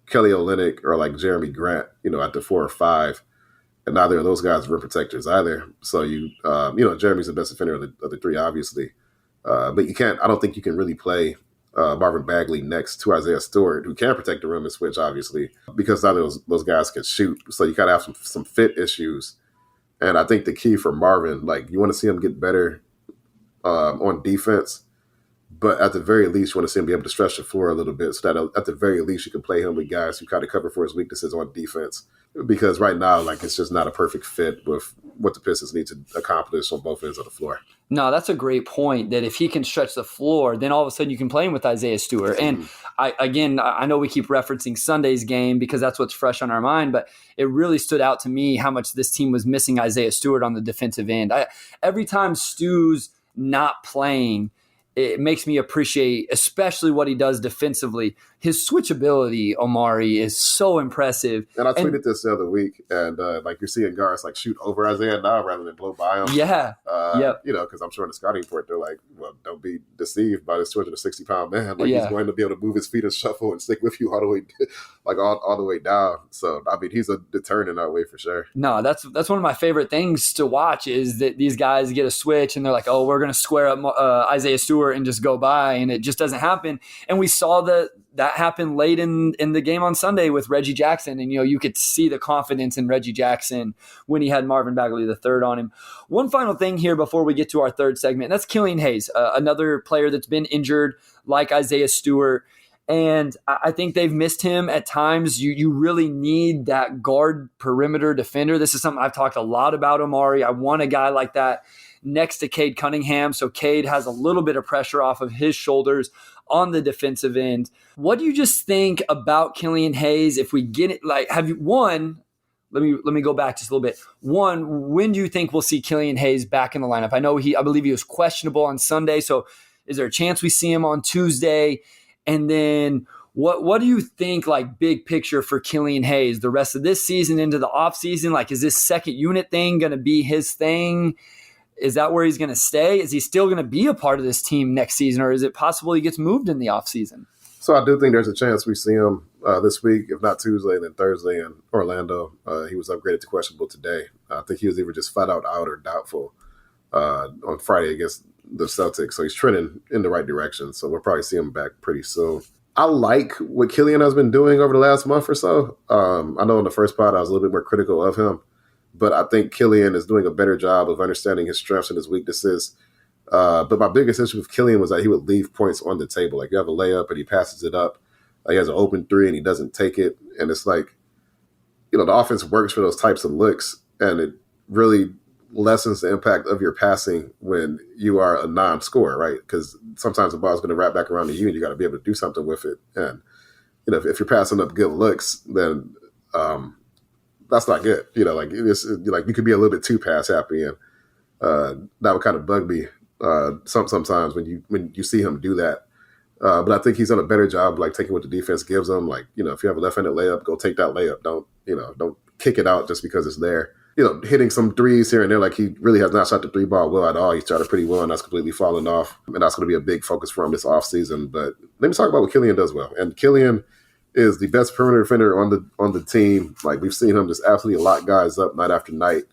Kelly Olynyk or like Jeremy Grant, at the 4 or 5. And neither of those guys are rim protectors either. So Jeremy's the best defender of the three, obviously. But I don't think you can really play Marvin Bagley next to Isaiah Stewart, who can protect the rim and switch, obviously, because neither of those guys can shoot. So you got to have some fit issues. And I think the key for Marvin, like you want to see him get better on defense, but at the very least, you want to see him be able to stretch the floor a little bit so that at the very least you can play him with guys who kind of cover for his weaknesses on defense. Because right now, like it's just not a perfect fit with what the Pistons need to accomplish on both ends of the floor. No, that's a great point, that if he can stretch the floor, then all of a sudden you can play him with Isaiah Stewart. And I know we keep referencing Sunday's game because that's what's fresh on our mind, but it really stood out to me how much this team was missing Isaiah Stewart on the defensive end. Every time Stu's not playing, it makes me appreciate, especially what he does defensively. His switchability, Omari, is so impressive. And I tweeted this the other week, and like you're seeing guards like shoot over Isaiah now rather than blow by him. Yeah. Because I'm sure in the scouting report they're like, well, don't be deceived by this 260-pound man. Like he's going to be able to move his feet and shuffle and stick with you all the way, all the way down. So I mean, he's a deterrent in that way for sure. No, that's one of my favorite things to watch is that these guys get a switch and they're like, oh, we're going to square up Isaiah Stewart and just go by, and it just doesn't happen. And we saw the that happened late in the game on Sunday with Reggie Jackson. And, you could see the confidence in Reggie Jackson when he had Marvin Bagley III on him. One final thing here before we get to our third segment, and that's Killian Hayes, another player that's been injured like Isaiah Stewart. And I think they've missed him at times. You really need that guard perimeter defender. This is something I've talked a lot about, Omari. I want a guy like that next to Cade Cunningham. So Cade has a little bit of pressure off of his shoulders on the defensive end. What do you just think about Killian Hayes? If we get it, let me go back just a little bit. One, when do you think we'll see Killian Hayes back in the lineup? I believe he was questionable on Sunday. So is there a chance we see him on Tuesday? And then what do you think, big picture for Killian Hayes the rest of this season into the offseason? Is this second unit thing going to be his thing? Is that where he's going to stay? Is he still going to be a part of this team next season, or is it possible he gets moved in the offseason? So I do think there's a chance we see him this week, if not Tuesday, then Thursday in Orlando. He was upgraded to questionable today. I think he was either just flat out or doubtful on Friday against the Celtics. So he's trending in the right direction. So we'll probably see him back pretty soon. I like what Killian has been doing over the last month or so. I know in the first part I was a little bit more critical of him, but I think Killian is doing a better job of understanding his strengths and his weaknesses. But my biggest issue with Killian was that he would leave points on the table. You have a layup and he passes it up. He has an open three and he doesn't take it. And it's the offense works for those types of looks, and it really lessens the impact of your passing when you are a non-scorer, right? Because sometimes the ball is going to wrap back around to you and you got to be able to do something with it. And, if you're passing up good looks, then that's not good. You could be a little bit too pass happy, and that would kind of bug me sometimes when you see him do that. But I think he's done a better job taking what the defense gives him. If you have a left-handed layup, go take that layup. Don't kick it out just because it's there. Hitting some threes here and there. He really has not shot the three ball well at all. He shot it pretty well, and that's completely fallen off. And that's going to be a big focus for him this offseason. But let me talk about what Killian does well. And Killian is the best perimeter defender on the team. We've seen him just absolutely lock guys up night after night.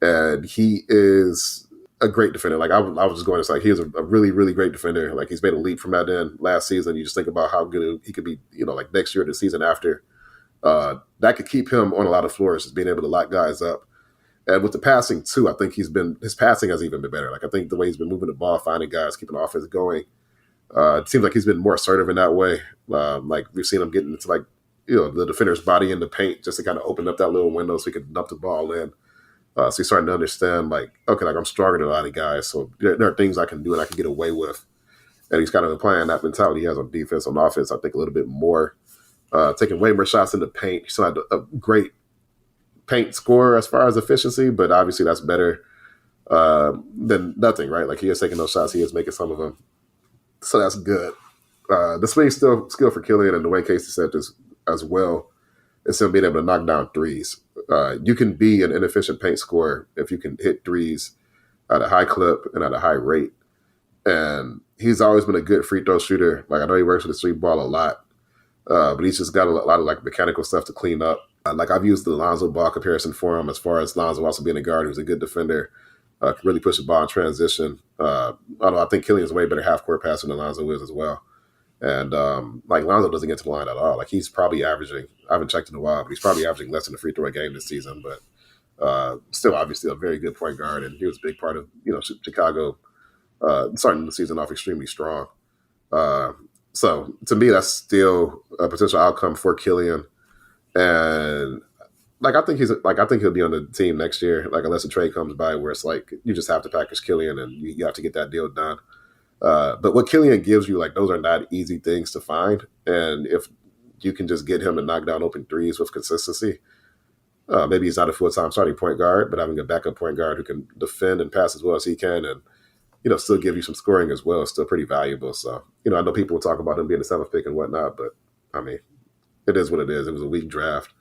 And he is a great defender. I was just going to say, he is a really, really great defender. He's made a leap from that end last season. You just think about how good he could be, next year or the season after. That could keep him on a lot of floors, just being able to lock guys up. And with the passing too, I think his passing has even been better. I think the way he's been moving the ball, finding guys, keeping the offense going, it seems like he's been more assertive in that way. We've seen him getting into the defender's body in the paint just to kind of open up that little window so he could dump the ball in. So he's starting to understand, I'm stronger than a lot of guys, so there are things I can do and I can get away with. And he's kind of applying that mentality he has on defense, on offense, I think a little bit more, taking way more shots in the paint. He's not a great paint scorer as far as efficiency, but obviously that's better than nothing, right? He is taking those shots, he is making some of them. So that's good. The swing skill for Killian, and Dwayne Casey said this as well, is him being able to knock down threes. You can be an inefficient paint scorer if you can hit threes at a high clip and at a high rate. And he's always been a good free throw shooter. I know he works with the three ball a lot, but he's just got a lot of mechanical stuff to clean up. I've used the Lonzo Ball comparison for him, as far as Lonzo also being a guard who's a good defender, can really push the ball in transition. Although I think Killian's a way better half-court passer than Lonzo is as well. And Lonzo doesn't get to the line at all. He's probably averaging, I haven't checked in a while, but he's probably averaging less than a free throw a game this season. But still, obviously, a very good point guard, and he was a big part of Chicago starting the season off extremely strong. So to me, that's still a potential outcome for Killian. And I think he'll be on the team next year. Unless a trade comes by where it's you just have to package Killian and you have to get that deal done. But what Killian gives you, those are not easy things to find. And if you can just get him to knock down open threes with consistency, maybe he's not a full-time starting point guard, but having a backup point guard who can defend and pass as well as he can, and still give you some scoring as well, is still pretty valuable. So I know people will talk about him being the seventh pick and whatnot, but it is what it is. It was a weak draft.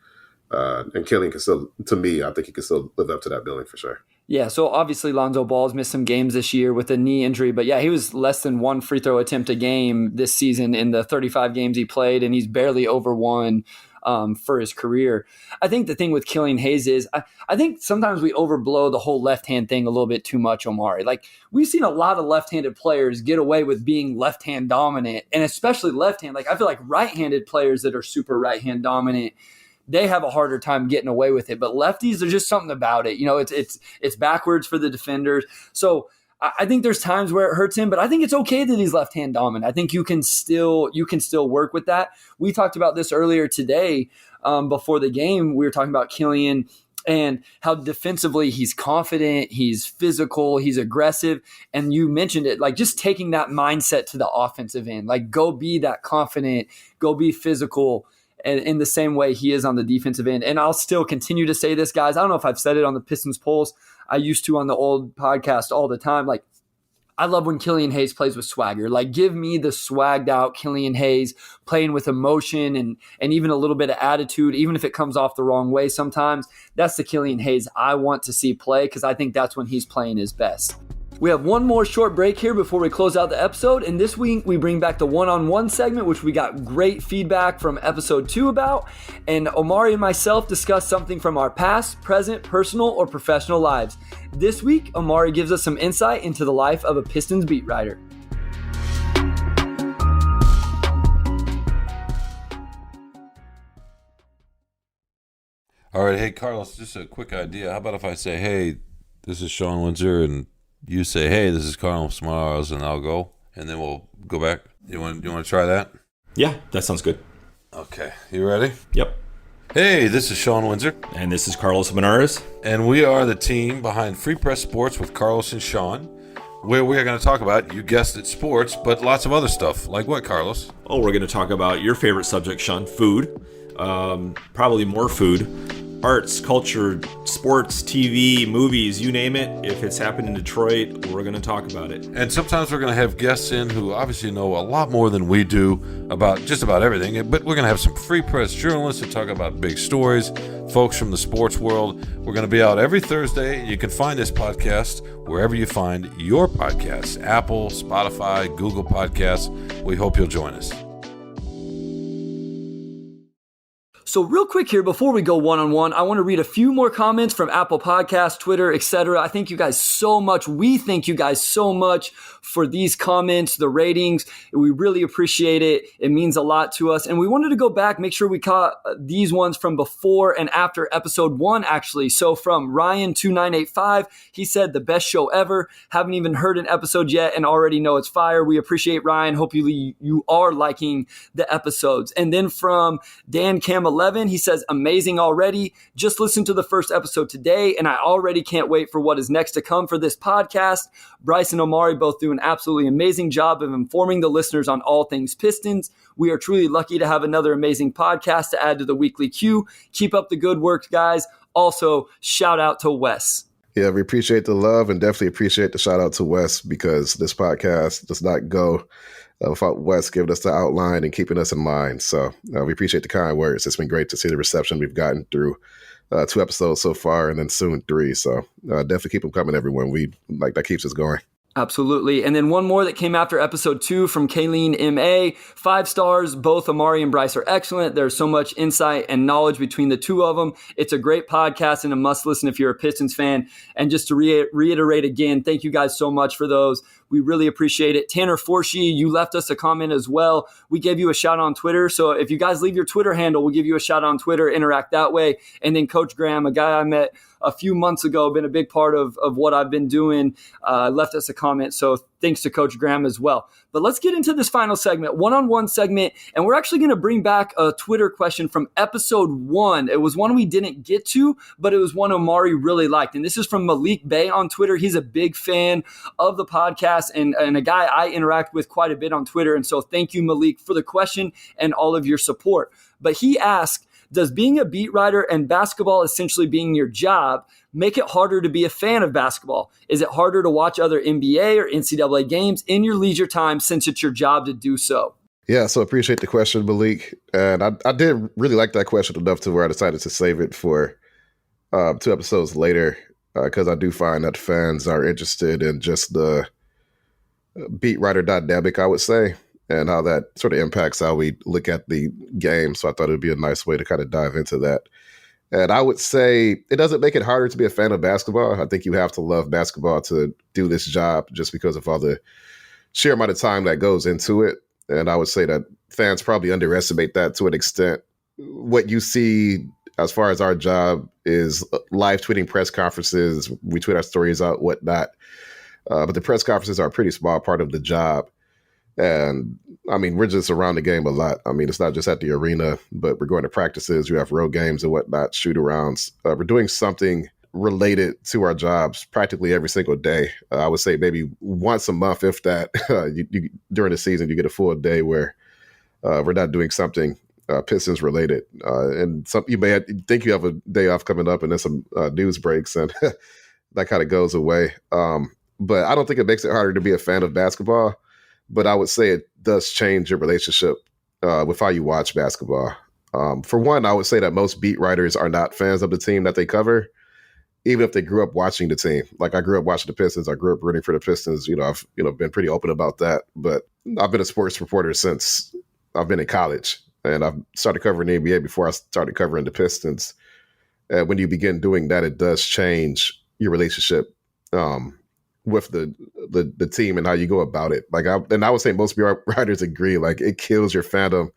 And Killian can still, to me, I think he can still live up to that billing for sure. Yeah, so obviously Lonzo Ball's missed some games this year with a knee injury, but he was less than one free throw attempt a game this season in the 35 games he played, and he's barely over one for his career. I think the thing with Killian Hayes is I think sometimes we overblow the whole left-hand thing a little bit too much, Omari. Like, we've seen a lot of left-handed players get away with being left-hand dominant, and especially left-hand. Like, I feel like right-handed players that are super right-hand dominant, they have a harder time getting away with it. But lefties, there's just something about it. It's backwards for the defenders. So I think there's times where it hurts him, but I think it's okay that he's left-hand dominant. I think you can still work with that. We talked about this earlier today before the game. We were talking about Killian and how defensively he's confident, he's physical, he's aggressive. And you mentioned it, like just taking that mindset to the offensive end, like go be that confident, go be physical, and in the same way he is on the defensive end. And I'll still continue to say this, guys. I don't know if I've said it on the Pistons Pulse. I used to on the old podcast all the time. Like, I love when Killian Hayes plays with swagger. Like, give me the swagged out Killian Hayes playing with emotion and even a little bit of attitude, even if it comes off the wrong way sometimes. That's the Killian Hayes I want to see play, because I think that's when he's playing his best. We have one more short break here before we close out the episode, and this week we bring back the one-on-one segment, which we got great feedback from episode 2 about, and Omari and myself discuss something from our past, present, personal, or professional lives. This week, Omari gives us some insight into the life of a Pistons beat writer. All right, hey, Carlos, just a quick idea. How about if I say, hey, this is Sean Windsor, and you say, hey, this is Carlos Morales, and I'll go, and then we'll go back. You want to try that? Yeah, that sounds good. Okay, you ready? Yep. Hey, this is Sean Windsor. And this is Carlos Benares. And we are the team behind Free Press Sports with Carlos and Sean, where we are going to talk about, you guessed it, sports, but lots of other stuff. Like what, Carlos? Oh, we're going to talk about your favorite subject, Sean, food. Probably more food. Arts, culture, sports, TV, movies, you name it. If it's happened in Detroit, we're going to talk about it. And sometimes we're going to have guests in who obviously know a lot more than we do about just about everything. But we're going to have some free press journalists to talk about big stories, folks from the sports world. We're going to be out every Thursday. You can find this podcast wherever you find your podcasts, Apple, Spotify, Google Podcasts. We hope you'll join us. So real quick here, before we go one-on-one, I want to read a few more comments from Apple Podcasts, Twitter, etc. I thank you guys so much. We thank you guys so much for these comments, the ratings. We really appreciate it. It means a lot to us. And we wanted to go back, make sure we caught these ones from before and after episode 1, actually. So from Ryan2985, he said, the best show ever. Haven't even heard an episode yet and already know it's fire. We appreciate Ryan. Hope you are liking the episodes. And then from Dan Cam 11, he says, amazing already. Just listened to the first episode today, and I already can't wait for what is next to come for this podcast. Bryce and Omari both do an absolutely amazing job of informing the listeners on all things Pistons. We are truly lucky to have another amazing podcast to add to the weekly queue. Keep up the good work, guys. Also, shout out to Wes. Yeah, we appreciate the love and definitely appreciate the shout out to Wes, because this podcast does not go without Wes giving us the outline and keeping us in line. So we appreciate the kind words. It's been great to see the reception we've gotten through 2 episodes so far, and then soon 3. So definitely keep them coming, everyone. That keeps us going. Absolutely. And then one more that came after episode 2 from Kayleen M.A. 5 stars. Both Omari and Bryce are excellent. There's so much insight and knowledge between the two of them. It's a great podcast and a must listen if you're a Pistons fan. And just to reiterate again, thank you guys so much for those. We really appreciate it. Tanner Forshee, you left us a comment as well. We gave you a shout out on Twitter. So if you guys leave your Twitter handle, we'll give you a shout out on Twitter, interact that way. And then Coach Graham, a guy I met a few months ago, been a big part of what I've been doing, left us a comment. So thanks to Coach Graham as well. But let's get into this final segment, one-on-one segment. And we're actually going to bring back a Twitter question from episode 1. It was one we didn't get to, but it was one Omari really liked. And this is from Malik Bey on Twitter. He's a big fan of the podcast and a guy I interact with quite a bit on Twitter. And so thank you, Malik, for the question and all of your support. But he asked, does being a beat writer and basketball essentially being your job make it harder to be a fan of basketball? Is it harder to watch other NBA or NCAA games in your leisure time since it's your job to do so? Yeah, so appreciate the question, Malik. And I did really like that question enough to where I decided to save it for 2 episodes later, because I do find that fans are interested in just the beat writer dynamic, I would say. and how that sort of impacts how we look at the game. So I thought it'd be a nice way to kind of dive into that. And I would say it doesn't make it harder to be a fan of basketball. I think you have to love basketball to do this job just because of all the sheer amount of time that goes into it. And I would say that fans probably underestimate that to an extent. What you see as far as our job is live tweeting press conferences. We tweet our stories out, whatnot. But the press conferences are a pretty small part of the job. And I mean, we're just around the game a lot. I mean, it's not just at the arena, but we're going to practices. We have road games and whatnot, shoot arounds. We're doing something related to our jobs practically every single day. I would say maybe once a month, if that. During the season, you get a full day where we're not doing something Pistons related. And you may think you have a day off coming up and then some news breaks, and that kind of goes away. But I don't think it makes it harder to be a fan of basketball. But I would say it does change your relationship with how you watch basketball. For one, I would say that most beat writers are not fans of the team that they cover, even if they grew up watching the team. Like, I grew up watching the Pistons. I grew up rooting for the Pistons. I've been pretty open about that. But I've been a sports reporter since I've been in college. And I've started covering the NBA before I started covering the Pistons. And when you begin doing that, it does change your relationship with the team and how you go about it. I would say most writers agree, like, it kills your fandom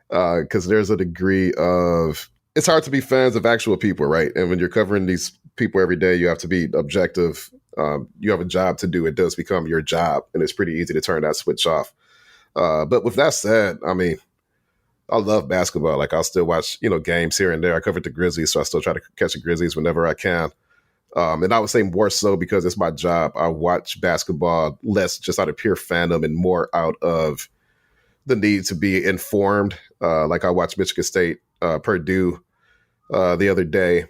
because there's a degree of, it's hard to be fans of actual people, right? And when you're covering these people every day, you have to be objective. You have a job to do. It does become your job, and it's pretty easy to turn that switch off. But with that said, I mean, I love basketball. Like, I'll still watch, games here and there. I covered the Grizzlies, so I still try to catch the Grizzlies whenever I can. And I would say more so because it's my job. I watch basketball less just out of pure fandom and more out of the need to be informed. Like, I watched Michigan State, Purdue the other day,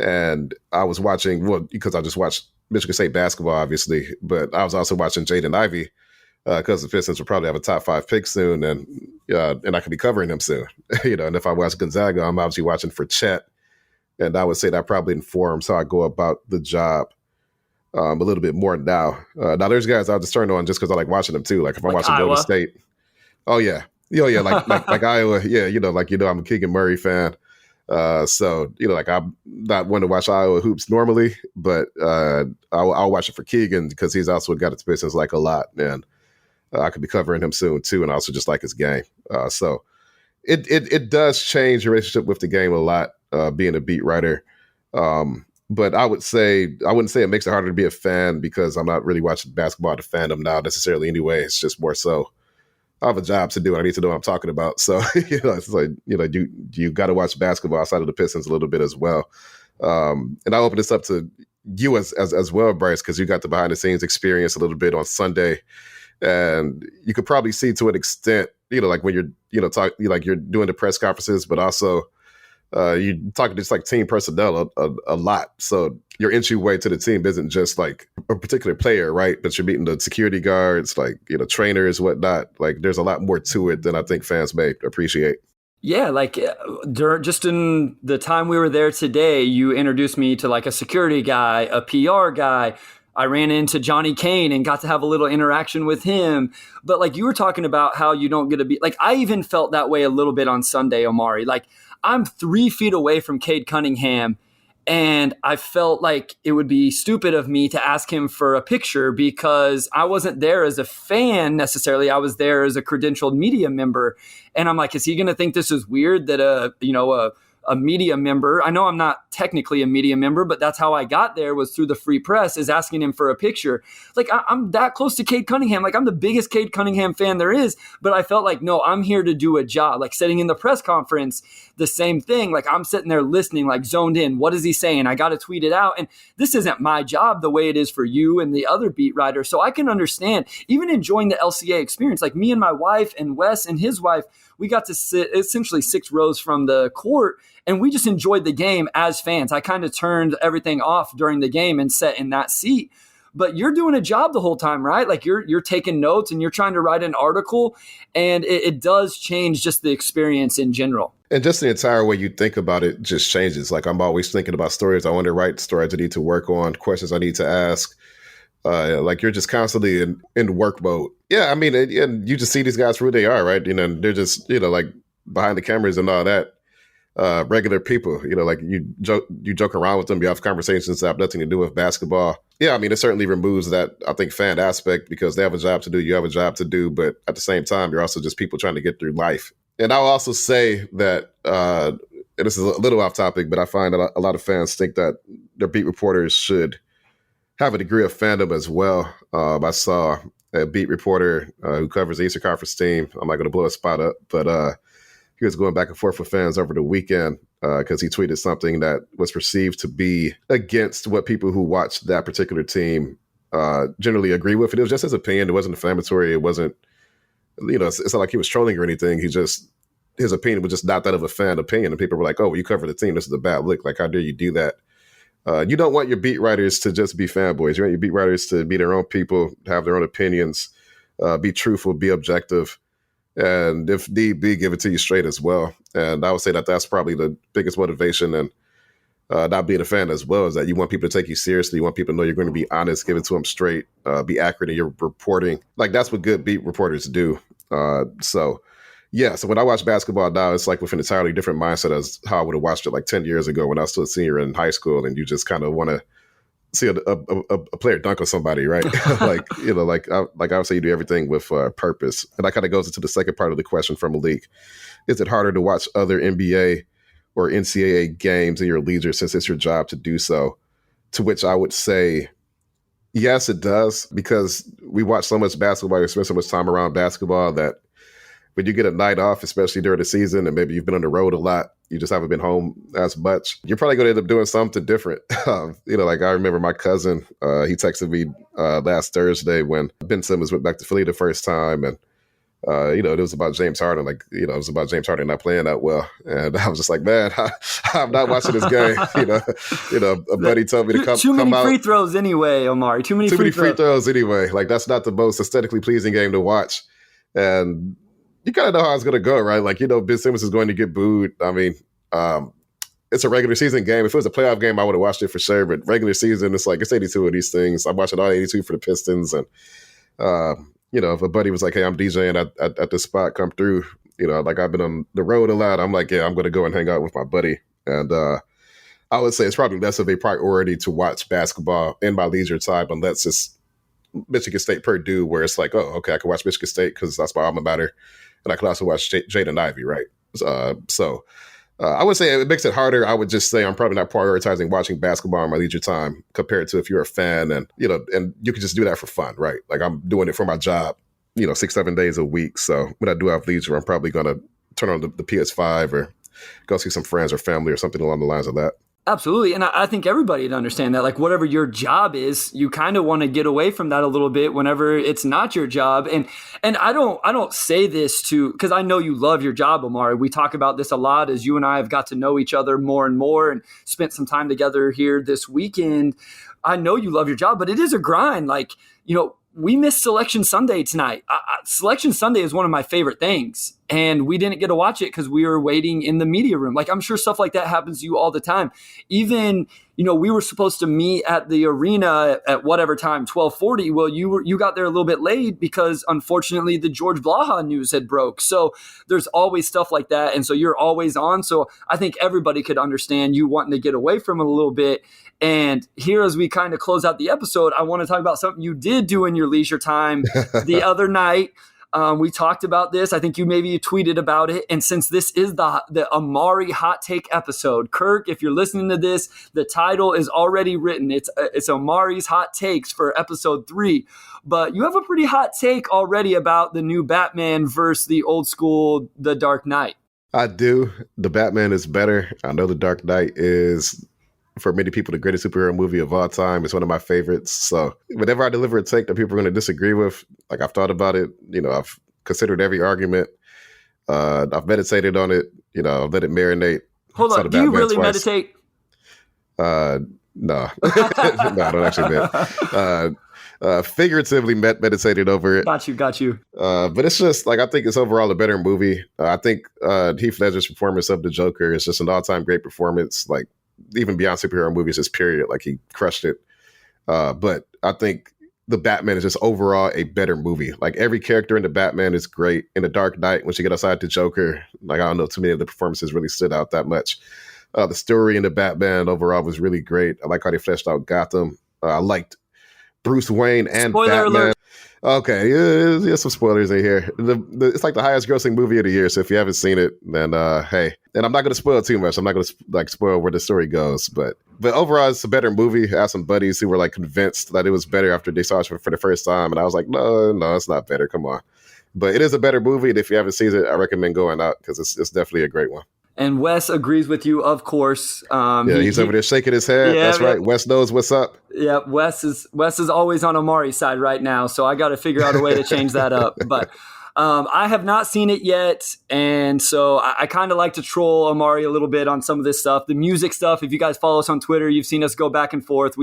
and I was watching, well, because I just watched Michigan State basketball, obviously, but I was also watching Jaden Ivey because the Pistons will probably have a top 5 pick soon, and I could be covering them soon. And if I watch Gonzaga, I'm obviously watching for Chet. And I would say that probably informs how I go about the job a little bit more now. Now, there's guys I'll just turn on just because I like watching them too. Like, if I'm watching Golden State, like Iowa, I'm a Keegan Murray fan. So I'm not one to watch Iowa hoops normally, but I'll watch it for Keegan because he's also got his Pistons like a lot, and I could be covering him soon too, and I also just like his game. So it does change your relationship with the game a lot. Being a beat writer. But I wouldn't say it makes it harder to be a fan because I'm not really watching basketball to fandom now necessarily anyway. It's just more so I have a job to do and I need to know what I'm talking about. So, it's like, you got to watch basketball outside of the Pistons a little bit as well. And I open this up to you as well, Bryce, because you got the behind the scenes experience a little bit on Sunday. And you could probably see to an extent, like when you're, you're doing the press conferences, but also you talking just like team personnel a lot. So your entryway to the team isn't just like a particular player, right? But you're meeting the security guards, like, trainers, whatnot. Like, there's a lot more to it than I think fans may appreciate. Yeah, like just in the time we were there today, you introduced me to like a security guy, a PR guy. I ran into Johnny Kane and got to have a little interaction with him. But like you were talking about how you don't get to be like, I even felt that way a little bit on Sunday, Omari. Like, I'm 3 feet away from Cade Cunningham, and I felt like it would be stupid of me to ask him for a picture because I wasn't there as a fan necessarily. I was there as a credentialed media member. And I'm like, is he going to think this is weird that a media member, I know I'm not technically a media member, but that's how I got there, was through the free press, is asking him for a picture. Like, I'm that close to Cade Cunningham. Like, I'm the biggest Cade Cunningham fan there is, but I felt like, no, I'm here to do a job. Like, sitting in the press conference, the same thing. Like, I'm sitting there listening, like zoned in. What is he saying? I got to tweet it out. And this isn't my job the way it is for you and the other beat writers. So I can understand, even enjoying the LCA experience, like me and my wife and Wes and his wife, we got to sit essentially 6 rows from the court, and we just enjoyed the game as fans. I kind of turned everything off during the game and sat in that seat. But you're doing a job the whole time, right? Like, you're taking notes and you're trying to write an article, and it does change just the experience in general. And just the entire way you think about it just changes. Like, I'm always thinking about stories I want to write, stories I need to work on, questions I need to ask. Like you're just constantly in work mode. Yeah, I mean, and you just see these guys for who they are, right? You know, they're just, you know, like behind the cameras and all that, regular people. You know, like you joke around with them, you have conversations that have nothing to do with basketball. Yeah, I mean, it certainly removes that, I think, fan aspect because they have a job to do, you have a job to do, but at the same time, you're also just people trying to get through life. And I'll also say that, and this is a little off topic, but I find that a lot of fans think that their beat reporters should have a degree of fandom as well. I saw a beat reporter who covers the Eastern Conference team. I'm not going to blow a spot up, but he was going back and forth with fans over the weekend because he tweeted something that was perceived to be against what people who watched that particular team generally agree with. It was just his opinion. It wasn't inflammatory. It wasn't, you know, it's not like he was trolling or anything. His opinion was just not that of a fan opinion. And people were like, oh, well, you cover the team. This is a bad look. Like, how dare you do that? You don't want your beat writers to just be fanboys. You want your beat writers to be their own people, have their own opinions, be truthful, be objective, and if need be, give it to you straight as well. And I would say that that's probably the biggest motivation and not being a fan as well, is that you want people to take you seriously. You want people to know you're going to be honest, give it to them straight, be accurate in your reporting. Like, that's what good beat reporters do. So when I watch basketball now, it's like with an entirely different mindset as how I would have watched it like 10 years ago when I was still a senior in high school, and you just kind of want to see a player dunk on somebody, right? Like, you know, like I would say you do everything with purpose. And that kind of goes into the second part of the question from Malik. Is it harder to watch other NBA or NCAA games in your leisure since it's your job to do so? To which I would say, yes, it does, because we watch so much basketball, we spend so much time around basketball that when you get a night off, especially during the season, and maybe you've been on the road a lot, you just haven't been home as much, you're probably going to end up doing something different. You know, like I remember my cousin, he texted me last Thursday when Ben Simmons went back to Philly the first time. And, you know, it was about James Harden, it was about James Harden not playing that well. And I was just like, man, I'm not watching this game. You know, a buddy told me to come out. Too many free throws anyway, Omari. Too many free throws anyway. Like, that's not the most aesthetically pleasing game to watch. And you kind of know how it's going to go, right? Like, you know, Ben Simmons is going to get booed. I mean, it's a regular season game. If it was a playoff game, I would have watched it for sure. But regular season, it's 82 of these things. I'm watching all 82 for the Pistons. And, you know, if a buddy was like, hey, I'm DJing at this spot, come through. You know, like I've been on the road a lot. I'm like, yeah, I'm going to go and hang out with my buddy. And I would say it's probably less of a priority to watch basketball in my leisure time unless it's Michigan State, Purdue, where it's like, oh, okay, I can watch Michigan State because that's my alma mater. And I can also watch Jaden Ivey, right? So I would say it makes it harder. I would just say I'm probably not prioritizing watching basketball in my leisure time compared to if you're a fan and, you know, and you can just do that for fun, right? Like I'm doing it for my job, you know, 6-7 days a week. So when I do have leisure, I'm probably going to turn on the PS5 or go see some friends or family or something along the lines of that. Absolutely. And I think everybody would understand that, like, whatever your job is, you kind of want to get away from that a little bit whenever it's not your job. And I don't say this because I know you love your job, Omari. We talk about this a lot as you and I have got to know each other more and more and spent some time together here this weekend. I know you love your job, but it is a grind. Like, you know, we missed Selection Sunday tonight. Selection Sunday is one of my favorite things. And we didn't get to watch it because we were waiting in the media room. Like, I'm sure stuff like that happens to you all the time. Even, you know, we were supposed to meet at the arena at whatever time, 12:40. Well, you got there a little bit late because, unfortunately, the George Blaha news had broke. So there's always stuff like that. And so you're always on. So I think everybody could understand you wanting to get away from it a little bit. And here, as we kind of close out the episode, I want to talk about something you did do in your leisure time the other night. We talked about this. I think you tweeted about it. And since this is the Omari hot take episode, Kirk, if you're listening to this, the title is already written. It's Omari's hot takes for episode 3. But you have a pretty hot take already about the new Batman versus the old school, The Dark Knight. I do. The Batman is better. I know The Dark Knight is, for many people, the greatest superhero movie of all time. It's one of my favorites. So whenever I deliver a take that people are going to disagree with, like, I've thought about it, you know, I've considered every argument. I've meditated on it, you know, I've let it marinate. Hold on, do you really meditate? No. No, I don't actually figuratively meditated over it. Got you. But it's just, like, I think it's overall a better movie. I think Heath Ledger's performance of the Joker is just an all-time great performance, like, even beyond superhero movies, just period. Like, he crushed it. But I think The Batman is just overall a better movie. Like every character in The Batman is great. In The Dark Knight, once you get outside the Joker, like I don't know, too many of the performances really stood out that much. The story in The Batman overall was really great. I like how they fleshed out Gotham. I liked Bruce Wayne and Spoiler Batman. alert. Okay, yeah, some spoilers in here. It's like the highest grossing movie of the year. So if you haven't seen it, then hey, and I'm not going to spoil too much. I'm not going to spoil where the story goes, but overall, it's a better movie. I have some buddies who were like convinced that it was better after they saw it for the first time, and I was like, no, it's not better. Come on, but it is a better movie. And if you haven't seen it, I recommend going out because it's definitely a great one. And Wes agrees with you, of course. He's over there shaking his head. Yeah, that's right. Wes knows what's up. Yeah, Wes is always on Amari's side right now, so I got to figure out a way to change that up. But I have not seen it yet, and so I kind of like to troll Amari a little bit on some of this stuff. The music stuff, if you guys follow us on Twitter, you've seen us go back and forth.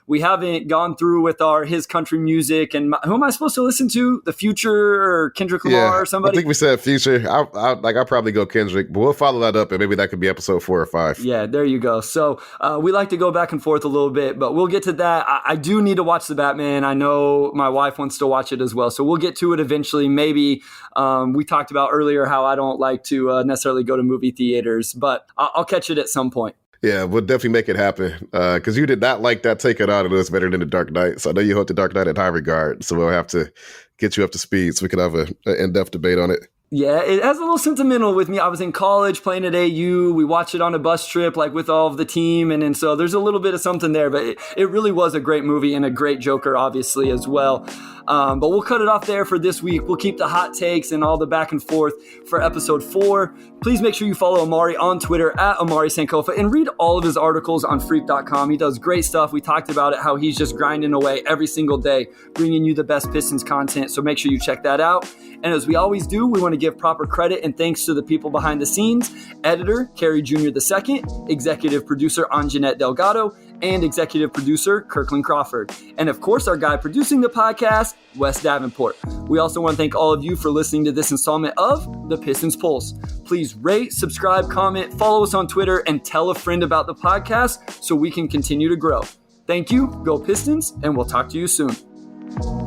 We haven't gone through with his country music, and who am I supposed to listen to? The Future or Kendrick Lamar or somebody? I think we said Future. I'll probably go Kendrick, but we'll follow that up, and maybe that could be episode 4 or 5. Yeah, there you go. So we like to go back and forth a little bit, but we'll get to that. I do need to watch The Batman. I know my wife wants to watch it as well, so we'll get to it eventually. Maybe we talked about earlier how I don't like to necessarily go to movie theaters, but I'll catch it at some point. Yeah, we'll definitely make it happen because you did not like that Take It Out. It was better than The Dark Knight. So I know you hold The Dark Knight in high regard. So we'll have to get you up to speed so we can have an in-depth debate on it. Yeah, it has a little sentimental with me. I was in college playing at AU. We watched it on a bus trip, like with all of the team. And so there's a little bit of something there. But it really was a great movie and a great Joker, obviously, as well. But we'll cut it off there for this week. We'll keep the hot takes and all the back and forth for episode 4. Please make sure you follow Amari on Twitter at Amari Sankofa and read all of his articles on freak.com. He does great stuff. We talked about it, how he's just grinding away every single day, bringing you the best Pistons content. So make sure you check that out. And as we always do, we want to give proper credit and thanks to the people behind the scenes: editor Kerry Jr. II, executive producer Anjanette Delgado, and executive producer Kirkland Crawford. And of course, our guy producing the podcast, Wes Davenport. We also want to thank all of you for listening to this installment of The Pistons Pulse. Please rate, subscribe, comment, follow us on Twitter, and tell a friend about the podcast so we can continue to grow. Thank you, go Pistons, and we'll talk to you soon.